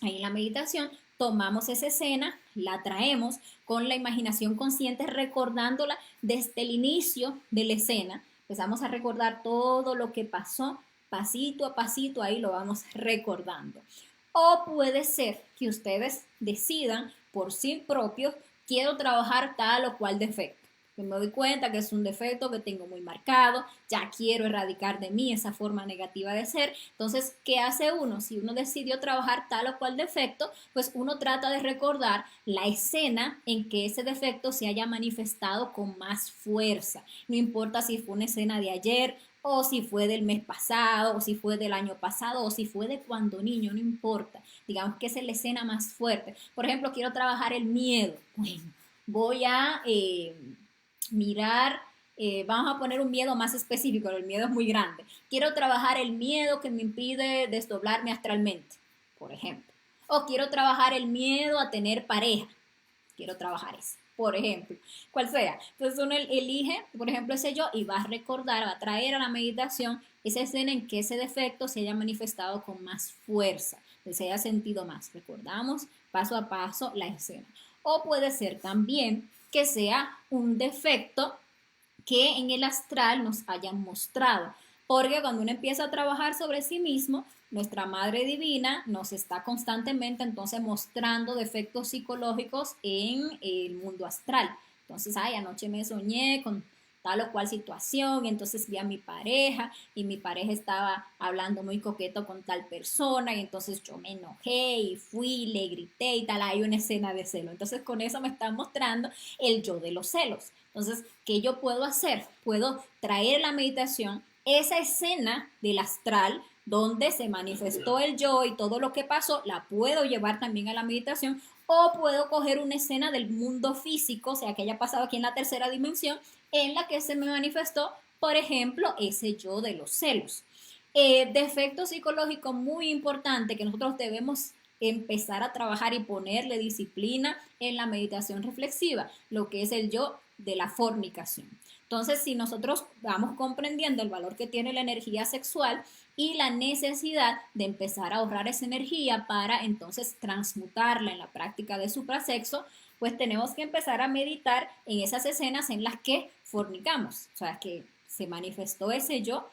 ahí en la meditación tomamos esa escena, la traemos con la imaginación consciente, recordándola desde el inicio de la escena. Empezamos a recordar todo lo que pasó, pasito a pasito, ahí lo vamos recordando. O puede ser que ustedes decidan por sí propios, quiero trabajar tal o cual defecto. Me doy cuenta que es un defecto que tengo muy marcado, ya quiero erradicar de mí esa forma negativa de ser. Entonces, ¿qué hace uno? Si uno decidió trabajar tal o cual defecto, pues uno trata de recordar la escena en que ese defecto se haya manifestado con más fuerza. No importa si fue una escena de ayer, o si fue del mes pasado, o si fue del año pasado, o si fue de cuando niño, no importa. Digamos que esa es la escena más fuerte. Por ejemplo, quiero trabajar el miedo. Bueno, voy a mirar, vamos a poner un miedo más específico, el miedo es muy grande. Quiero trabajar el miedo que me impide desdoblarme astralmente, por ejemplo. O quiero trabajar el miedo a tener pareja. Quiero trabajar eso, por ejemplo, cual sea. Entonces uno elige, por ejemplo, ese yo y va a recordar, va a traer a la meditación esa escena en que ese defecto se haya manifestado con más fuerza, que se haya sentido más. Recordamos paso a paso la escena. O puede ser también que sea un defecto que en el astral nos hayan mostrado. Porque cuando uno empieza a trabajar sobre sí mismo, nuestra Madre Divina nos está constantemente entonces mostrando defectos psicológicos en el mundo astral. Entonces, ay, anoche me soñé con tal o cual situación, entonces vi a mi pareja y mi pareja estaba hablando muy coqueto con tal persona y entonces yo me enojé y fui, le grité y tal, hay una escena de celo. Entonces con eso me están mostrando el yo de los celos. Entonces, ¿qué yo puedo hacer? Puedo traer la meditación esa escena del astral donde se manifestó el yo y todo lo que pasó, la puedo llevar también a la meditación o puedo coger una escena del mundo físico, o sea, que haya pasado aquí en la tercera dimensión, en la que se me manifestó, por ejemplo, ese yo de los celos. Defecto psicológico muy importante que nosotros debemos empezar a trabajar y ponerle disciplina en la meditación reflexiva, lo que es el yo de la fornicación. Entonces, si nosotros vamos comprendiendo el valor que tiene la energía sexual y la necesidad de empezar a ahorrar esa energía para entonces transmutarla en la práctica de suprasexo, pues tenemos que empezar a meditar en esas escenas en las que fornicamos, o sea, que se manifestó ese yo,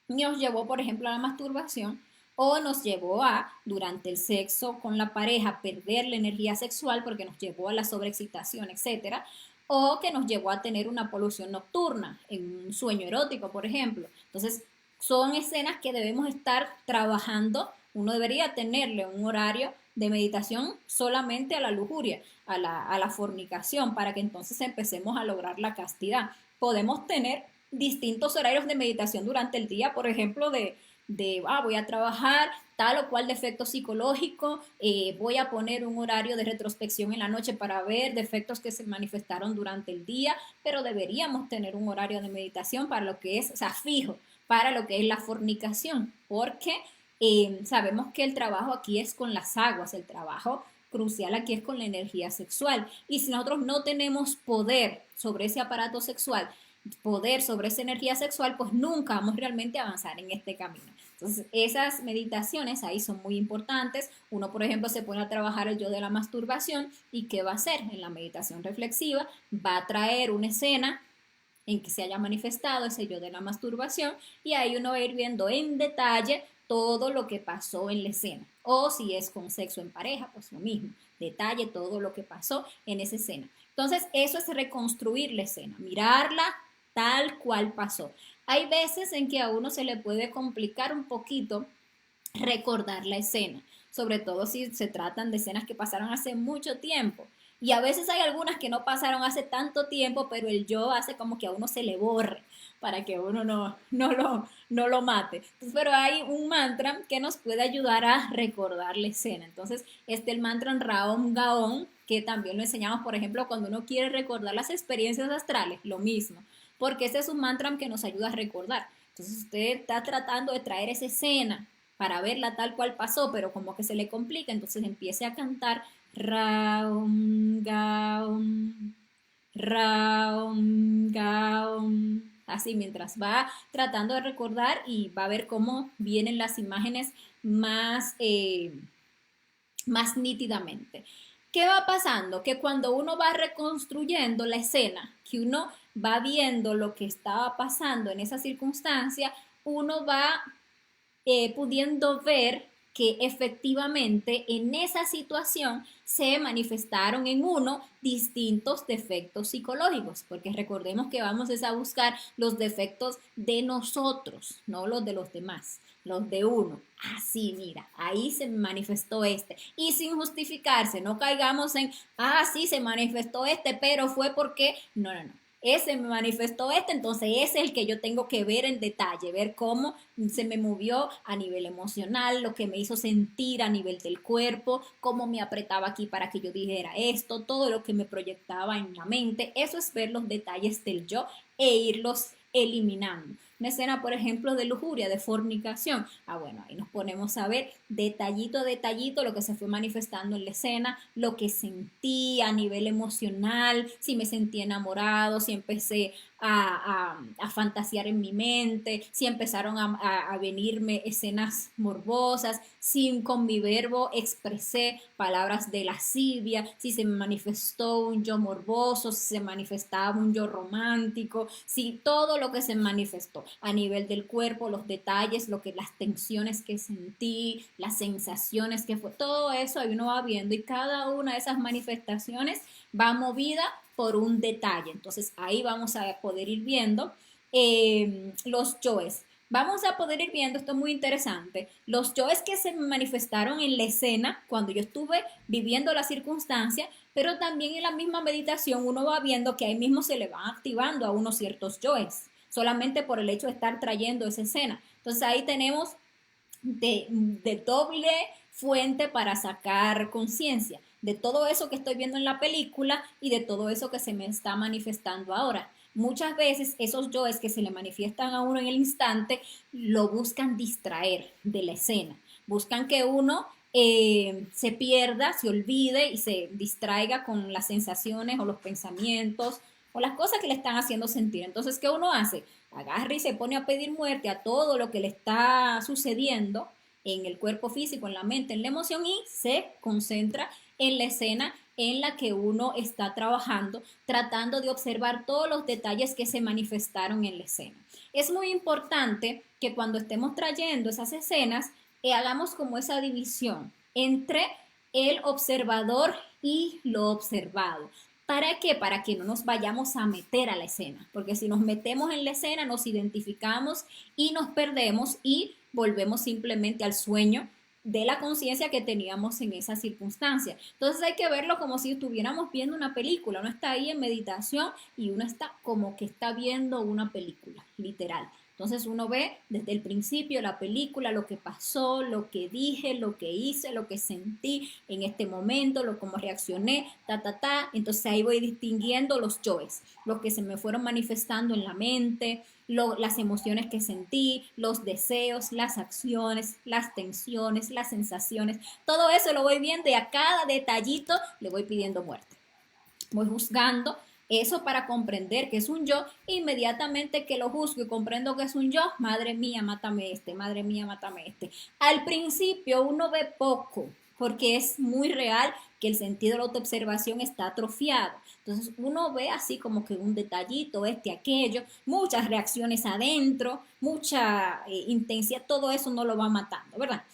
nos llevó, por ejemplo, a la masturbación o nos llevó a, durante el sexo con la pareja, perder la energía sexual porque nos llevó a la sobreexcitación, etcétera, o que nos llevó a tener una polución nocturna en un sueño erótico, por ejemplo. Entonces, son escenas que debemos estar trabajando. Uno debería tenerle un horario de meditación solamente a la lujuria, a la fornicación, para que entonces empecemos a lograr la castidad. Podemos tener distintos horarios de meditación durante el día, por ejemplo, voy a trabajar tal o cual defecto psicológico, voy a poner un horario de retrospección en la noche para ver defectos que se manifestaron durante el día, pero deberíamos tener un horario de meditación para lo que es, o sea, fijo, para lo que es la fornicación, porque sabemos que el trabajo aquí es con las aguas, el trabajo crucial aquí es con la energía sexual. Y si nosotros no tenemos poder sobre ese aparato sexual, poder sobre esa energía sexual, pues nunca vamos realmente a avanzar en este camino. Entonces, esas meditaciones ahí son muy importantes. Uno, por ejemplo, se pone a trabajar el yo de la masturbación y ¿qué va a hacer? En la meditación reflexiva va a traer una escena en que se haya manifestado ese yo de la masturbación y ahí uno va a ir viendo en detalle todo lo que pasó en la escena. O si es con sexo en pareja, pues lo mismo, detalle todo lo que pasó en esa escena. Entonces, eso es reconstruir la escena, mirarla tal cual pasó. Hay veces en que a uno se le puede complicar un poquito recordar la escena, sobre todo si se tratan de escenas que pasaron hace mucho tiempo. Y a veces hay algunas que no pasaron hace tanto tiempo, pero el yo hace como que a uno se le borre para que uno no lo mate. Entonces, pero hay un mantra que nos puede ayudar a recordar la escena. Entonces, el mantra Raom Gaon, que también lo enseñamos, por ejemplo, cuando uno quiere recordar las experiencias astrales, lo mismo, porque ese es un mantra que nos ayuda a recordar. Entonces, usted está tratando de traer esa escena para verla tal cual pasó, pero como que se le complica, entonces empiece a cantar Raum, Gaum, Raum, Gaum, así mientras va tratando de recordar y va a ver cómo vienen las imágenes más nítidamente. ¿Qué va pasando? Que cuando uno va reconstruyendo la escena, que uno va viendo lo que estaba pasando en esa circunstancia, uno va pudiendo ver que efectivamente en esa situación se manifestaron en uno distintos defectos psicológicos, porque recordemos que vamos a buscar los defectos de nosotros, no los de los demás, los de uno. Así, mira, ahí se manifestó este. Y sin justificarse, no caigamos en, sí, se manifestó este, pero fue porque, no, no, no. Ese me manifestó este, entonces ese es el que yo tengo que ver en detalle, ver cómo se me movió a nivel emocional, lo que me hizo sentir a nivel del cuerpo, cómo me apretaba aquí para que yo dijera esto, todo lo que me proyectaba en la mente. Eso es ver los detalles del yo e irlos eliminando. Una escena, por ejemplo, de lujuria, de fornicación. Bueno, ahí nos ponemos a ver detallito a detallito lo que se fue manifestando en la escena, lo que sentí a nivel emocional, si me sentí enamorado, si empecé a fantasear en mi mente, si empezaron a venirme escenas morbosas, si con mi verbo expresé palabras de lascivia, si se me manifestó un yo morboso, si se manifestaba un yo romántico, si todo lo que se manifestó a nivel del cuerpo, los detalles, las tensiones que sentí, las sensaciones que fue, todo eso ahí uno va viendo y cada una de esas manifestaciones va movida por un detalle. Entonces ahí vamos a poder ir viendo los yoes. Vamos a poder ir viendo, esto es muy interesante, los yoes que se manifestaron en la escena cuando yo estuve viviendo la circunstancia, pero también en la misma meditación uno va viendo que ahí mismo se le van activando a unos ciertos yoes, solamente por el hecho de estar trayendo esa escena. Entonces ahí tenemos de doble fuente para sacar conciencia de todo eso que estoy viendo en la película y de todo eso que se me está manifestando ahora. Muchas veces esos yoes que se le manifiestan a uno en el instante lo buscan distraer de la escena, buscan que uno se pierda, se olvide y se distraiga con las sensaciones o los pensamientos o las cosas que le están haciendo sentir. Entonces, ¿qué uno hace? Agarra y se pone a pedir muerte a todo lo que le está sucediendo en el cuerpo físico, en la mente, en la emoción y se concentra en la escena en la que uno está trabajando, tratando de observar todos los detalles que se manifestaron en la escena. Es muy importante que cuando estemos trayendo esas escenas, hagamos como esa división entre el observador y lo observado. ¿Para qué? Para que no nos vayamos a meter a la escena, porque si nos metemos en la escena nos identificamos y nos perdemos y volvemos simplemente al sueño de la conciencia que teníamos en esa circunstancia. Entonces hay que verlo como si estuviéramos viendo una película. Uno está ahí en meditación y uno está como que está viendo una película, literal. Entonces uno ve desde el principio la película, lo que pasó, lo que dije, lo que hice, lo que sentí en este momento, cómo reaccioné, Entonces ahí voy distinguiendo los yoes, los que se me fueron manifestando en la mente, las emociones que sentí, los deseos, las acciones, las tensiones, las sensaciones. Todo eso lo voy viendo y a cada detallito le voy pidiendo muerte. Voy juzgando eso para comprender que es un yo, inmediatamente que lo juzgo y comprendo que es un yo, madre mía, mátame este, madre mía, mátame este. Al principio uno ve poco, porque es muy real que el sentido de la autoobservación está atrofiado. Entonces uno ve así como que un detallito, aquello, muchas reacciones adentro, mucha intensidad, todo eso no lo va matando, ¿verdad?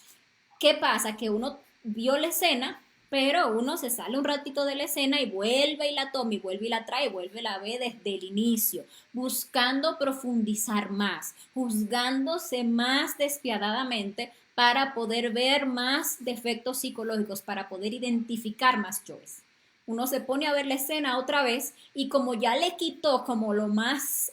¿Qué pasa? Que uno vio la escena, pero uno se sale un ratito de la escena y vuelve y la toma y vuelve y la trae, y vuelve y la ve desde el inicio, buscando profundizar más, juzgándose más despiadadamente para poder ver más defectos psicológicos, para poder identificar más yoes. Uno se pone a ver la escena otra vez y como ya le quitó como lo más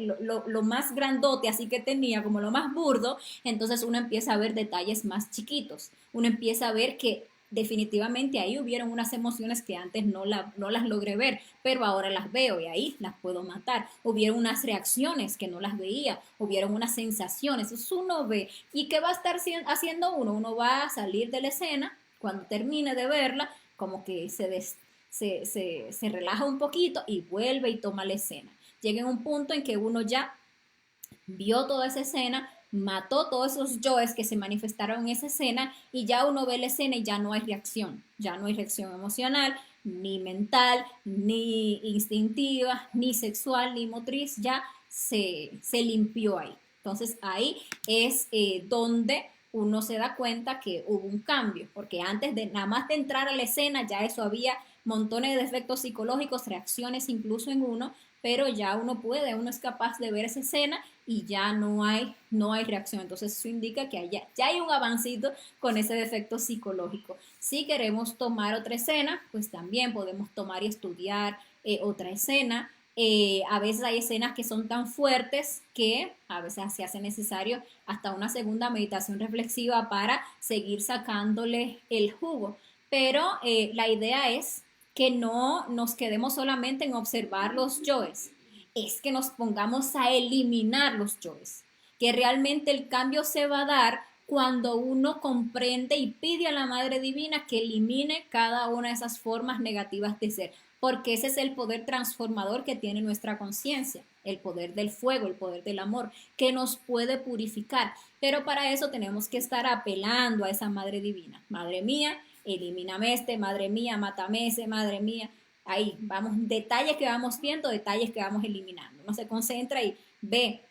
lo más grandote así que tenía, como lo más burdo, entonces uno empieza a ver detalles más chiquitos. Uno empieza a ver que definitivamente ahí hubieron unas emociones que antes no las logré ver, pero ahora las veo y ahí las puedo matar. Hubieron unas reacciones que no las veía, hubieron unas sensaciones, eso uno ve. ¿Y qué va a estar haciendo uno? Uno va a salir de la escena, cuando termine de verla, como que se relaja un poquito y vuelve y toma la escena. Llega en un punto en que uno ya vio toda esa escena, mató todos esos yoes que se manifestaron en esa escena y ya uno ve la escena y ya no hay reacción, ya no hay reacción emocional, ni mental, ni instintiva, ni sexual, ni motriz, ya se limpió ahí. Entonces ahí es donde uno se da cuenta que hubo un cambio, porque antes de nada más de entrar a la escena, ya eso había montones de efectos psicológicos, reacciones incluso en uno, pero ya uno es capaz de ver esa escena y ya no hay reacción. Entonces eso indica que ya hay un avancito con ese defecto psicológico. Si queremos tomar otra escena, pues también podemos tomar y estudiar otra escena. A veces hay escenas que son tan fuertes que a veces se hace necesario hasta una segunda meditación reflexiva para seguir sacándole el jugo. Pero la idea es que no nos quedemos solamente en observar los yoes, es que nos pongamos a eliminar los yoes, que realmente el cambio se va a dar cuando uno comprende y pide a la Madre Divina que elimine cada una de esas formas negativas de ser, porque ese es el poder transformador que tiene nuestra conciencia, el poder del fuego, el poder del amor, que nos puede purificar. Pero para eso tenemos que estar apelando a esa Madre Divina. Madre mía, elimíname este, madre mía, mátame ese, madre mía. Ahí vamos, detalles que vamos viendo, detalles que vamos eliminando. Uno se concentra y ve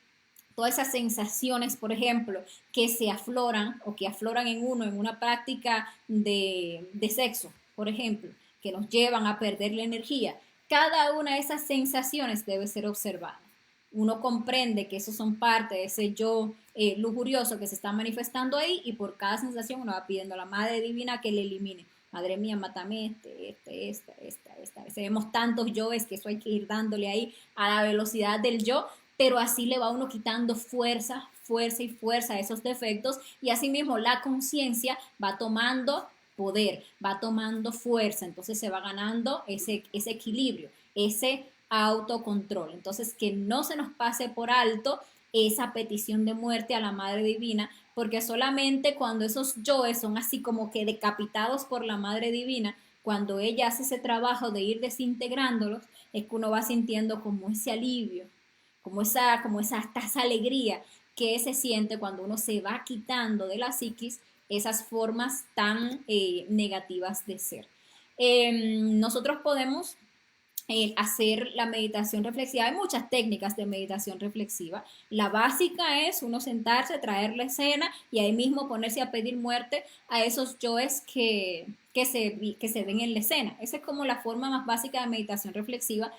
todas esas sensaciones, por ejemplo, que se afloran o que afloran en uno en una práctica de sexo, por ejemplo, que nos llevan a perder la energía. Cada una de esas sensaciones debe ser observada. Uno comprende que esos son parte de ese yo lujurioso que se está manifestando ahí y por cada sensación uno va pidiendo a la Madre Divina que le elimine. Madre mía, mátame esta. Vemos tantos yoes que eso hay que ir dándole ahí a la velocidad del yo, pero así le va uno quitando fuerza a esos defectos y así mismo la conciencia va tomando poder, va tomando fuerza, entonces se va ganando ese equilibrio, ese autocontrol. Entonces, que no se nos pase por alto esa petición de muerte a la Madre Divina, porque solamente cuando esos yoes son así como que decapitados por la Madre Divina, cuando ella hace ese trabajo de ir desintegrándolos, es que uno va sintiendo como ese alivio, esa alegría que se siente cuando uno se va quitando de la psiquis esas formas tan negativas de ser. Nosotros podemos hacer la meditación reflexiva. Hay muchas técnicas de meditación reflexiva. La básica es uno sentarse, traer la escena y ahí mismo ponerse a pedir muerte a esos yoes que se ven en la escena. Esa es como la forma más básica de meditación reflexiva,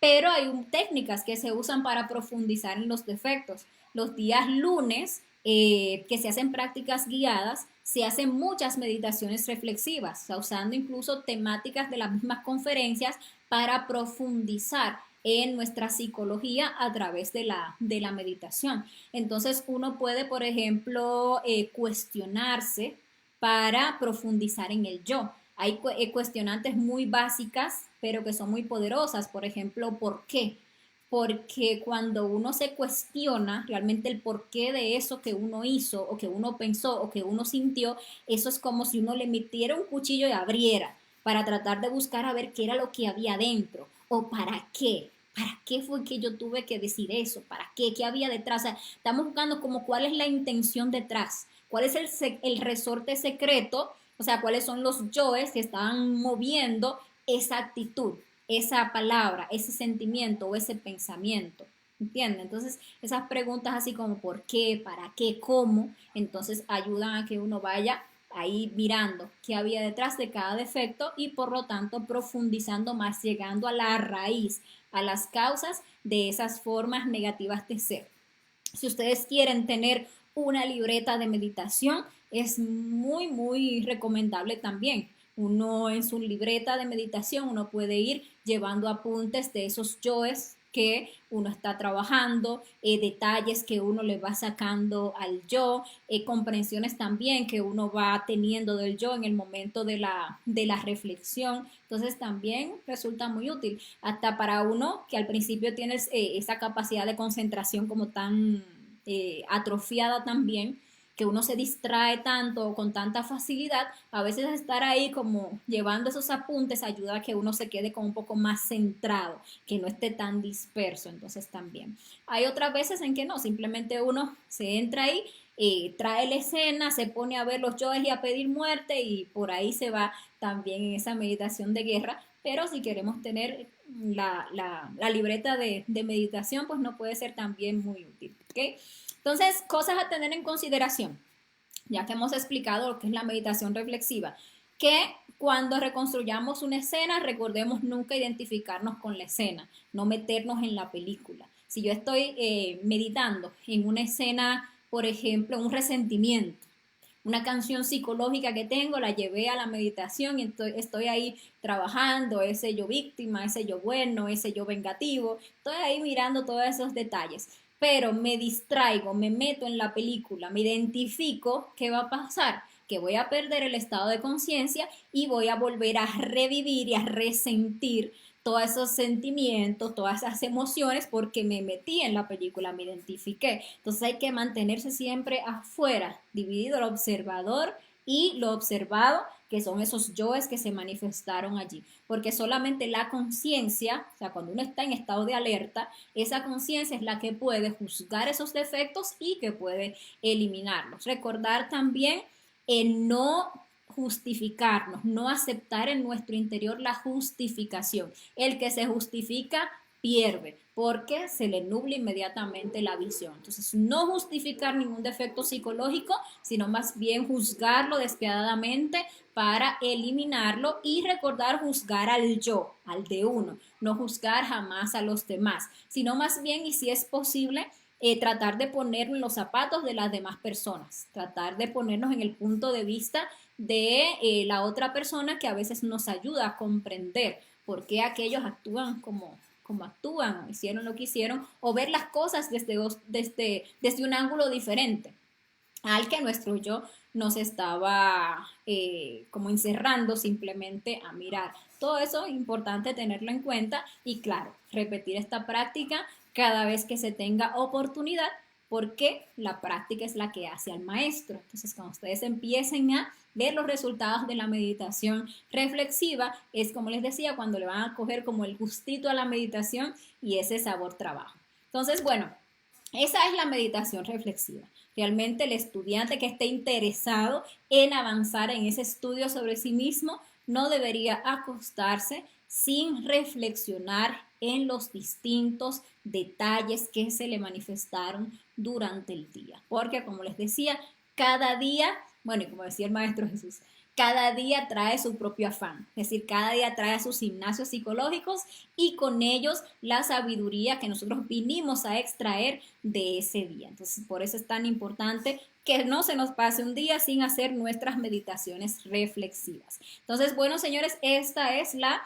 pero hay técnicas que se usan para profundizar en los defectos. Los días lunes, que se hacen prácticas guiadas, se hacen muchas meditaciones reflexivas, o sea, usando incluso temáticas de las mismas conferencias para profundizar en nuestra psicología a través de la meditación. Entonces uno puede, por ejemplo, cuestionarse para profundizar en el yo. Hay cuestionantes muy básicas, pero que son muy poderosas. Por ejemplo, ¿por qué? Porque cuando uno se cuestiona realmente el porqué de eso que uno hizo o que uno pensó o que uno sintió, eso es como si uno le metiera un cuchillo y abriera para tratar de buscar a ver qué era lo que había dentro o para qué. ¿Para qué fue que yo tuve que decir eso? ¿Para qué? ¿Qué había detrás? O sea, estamos buscando como cuál es la intención detrás, cuál es el resorte secreto, o sea, cuáles son los yoes que estaban moviendo esa actitud, esa palabra, ese sentimiento o ese pensamiento. ¿Entienden? Entonces, esas preguntas así como por qué, para qué, cómo, entonces ayudan a que uno vaya ahí mirando qué había detrás de cada defecto y por lo tanto profundizando más, llegando a la raíz, a las causas de esas formas negativas de ser. Si ustedes quieren tener una libreta de meditación, es muy, muy recomendable también. Uno en su libreta de meditación, uno puede ir llevando apuntes de esos yoes que uno está trabajando, detalles que uno le va sacando al yo, comprensiones también que uno va teniendo del yo en el momento de la reflexión. Entonces también resulta muy útil, hasta para uno que al principio tiene esa capacidad de concentración como tan atrofiada también, que uno se distrae tanto con tanta facilidad, a veces estar ahí como llevando esos apuntes ayuda a que uno se quede como un poco más centrado, que no esté tan disperso. Entonces también hay otras veces en que no, simplemente uno se entra ahí, trae la escena, se pone a ver los yoes y a pedir muerte y por ahí se va también en esa meditación de guerra. Pero si queremos tener la libreta de meditación, pues no puede ser también muy útil. ¿Okay? Entonces, cosas a tener en consideración. ya que hemos explicado lo que es la meditación reflexiva, que cuando reconstruyamos una escena, recordemos nunca identificarnos con la escena, no meternos en la película. Si yo estoy meditando en una escena, por ejemplo, un resentimiento, una canción psicológica que tengo, la llevé a la meditación y estoy ahí trabajando, ese yo víctima, ese yo bueno, ese yo vengativo, estoy ahí mirando todos esos detalles, pero me distraigo, me meto en la película, me identifico, ¿qué va a pasar? Que voy a perder el estado de conciencia y voy a volver a revivir y a resentir todos esos sentimientos, todas esas emociones, porque me metí en la película, me identifiqué. Entonces hay que mantenerse siempre afuera, dividido el observador y lo observado, que son esos yoes que se manifestaron allí. Porque solamente la conciencia, o sea, cuando uno está en estado de alerta, esa conciencia es la que puede juzgar esos defectos y que puede eliminarlos. Recordar también no justificarnos, no aceptar en nuestro interior la justificación. El que se justifica pierde porque se le nubla inmediatamente la visión. Entonces, no justificar ningún defecto psicológico, sino más bien juzgarlo despiadadamente para eliminarlo y recordar juzgar al yo, al de uno, no juzgar jamás a los demás, sino más bien, y si es posible, tratar de ponernos en los zapatos de las demás personas, tratar de ponernos en el punto de vista de la otra persona, que a veces nos ayuda a comprender por qué aquellos actúan como actúan, o hicieron lo que hicieron, o ver las cosas desde un ángulo diferente al que nuestro yo nos estaba como encerrando simplemente a mirar. Todo eso es importante tenerlo en cuenta y claro, repetir esta práctica cada vez que se tenga oportunidad, porque la práctica es la que hace al maestro. Entonces, cuando ustedes empiecen a ver los resultados de la meditación reflexiva, es como les decía, cuando le van a coger como el gustito a la meditación y ese sabor trabajo. Entonces, bueno, esa es la meditación reflexiva. Realmente el estudiante que esté interesado en avanzar en ese estudio sobre sí mismo no debería acostarse sin reflexionar en los distintos detalles que se le manifestaron durante el día. Porque como les decía, cada día, bueno, y como decía el Maestro Jesús, cada día trae su propio afán, es decir, cada día trae sus gimnasios psicológicos y con ellos la sabiduría que nosotros vinimos a extraer de ese día. Entonces, por eso es tan importante que no se nos pase un día sin hacer nuestras meditaciones reflexivas. Entonces, bueno, señores, esta es la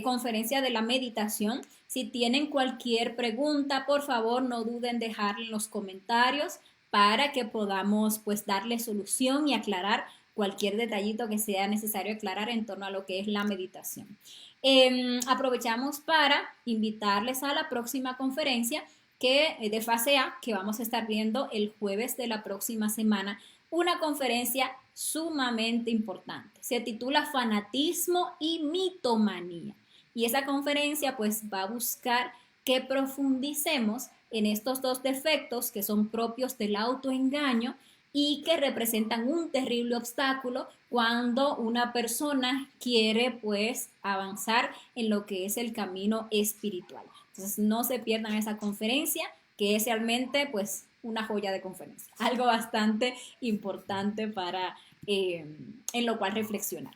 conferencia de la meditación. Si tienen cualquier pregunta, por favor, no duden en dejarla en los comentarios para que podamos pues darle solución y aclarar cualquier detallito que sea necesario aclarar en torno a lo que es la meditación. Aprovechamos para invitarles a la próxima conferencia de fase A, que vamos a estar viendo el jueves de la próxima semana, una conferencia sumamente importante. Se titula Fanatismo y Mitomanía. Y esa conferencia pues va a buscar que profundicemos en estos dos defectos que son propios del autoengaño y que representan un terrible obstáculo cuando una persona quiere pues avanzar en lo que es el camino espiritual. Entonces no se pierdan esa conferencia, que es realmente pues una joya de conferencia, algo bastante importante para en lo cual reflexionar.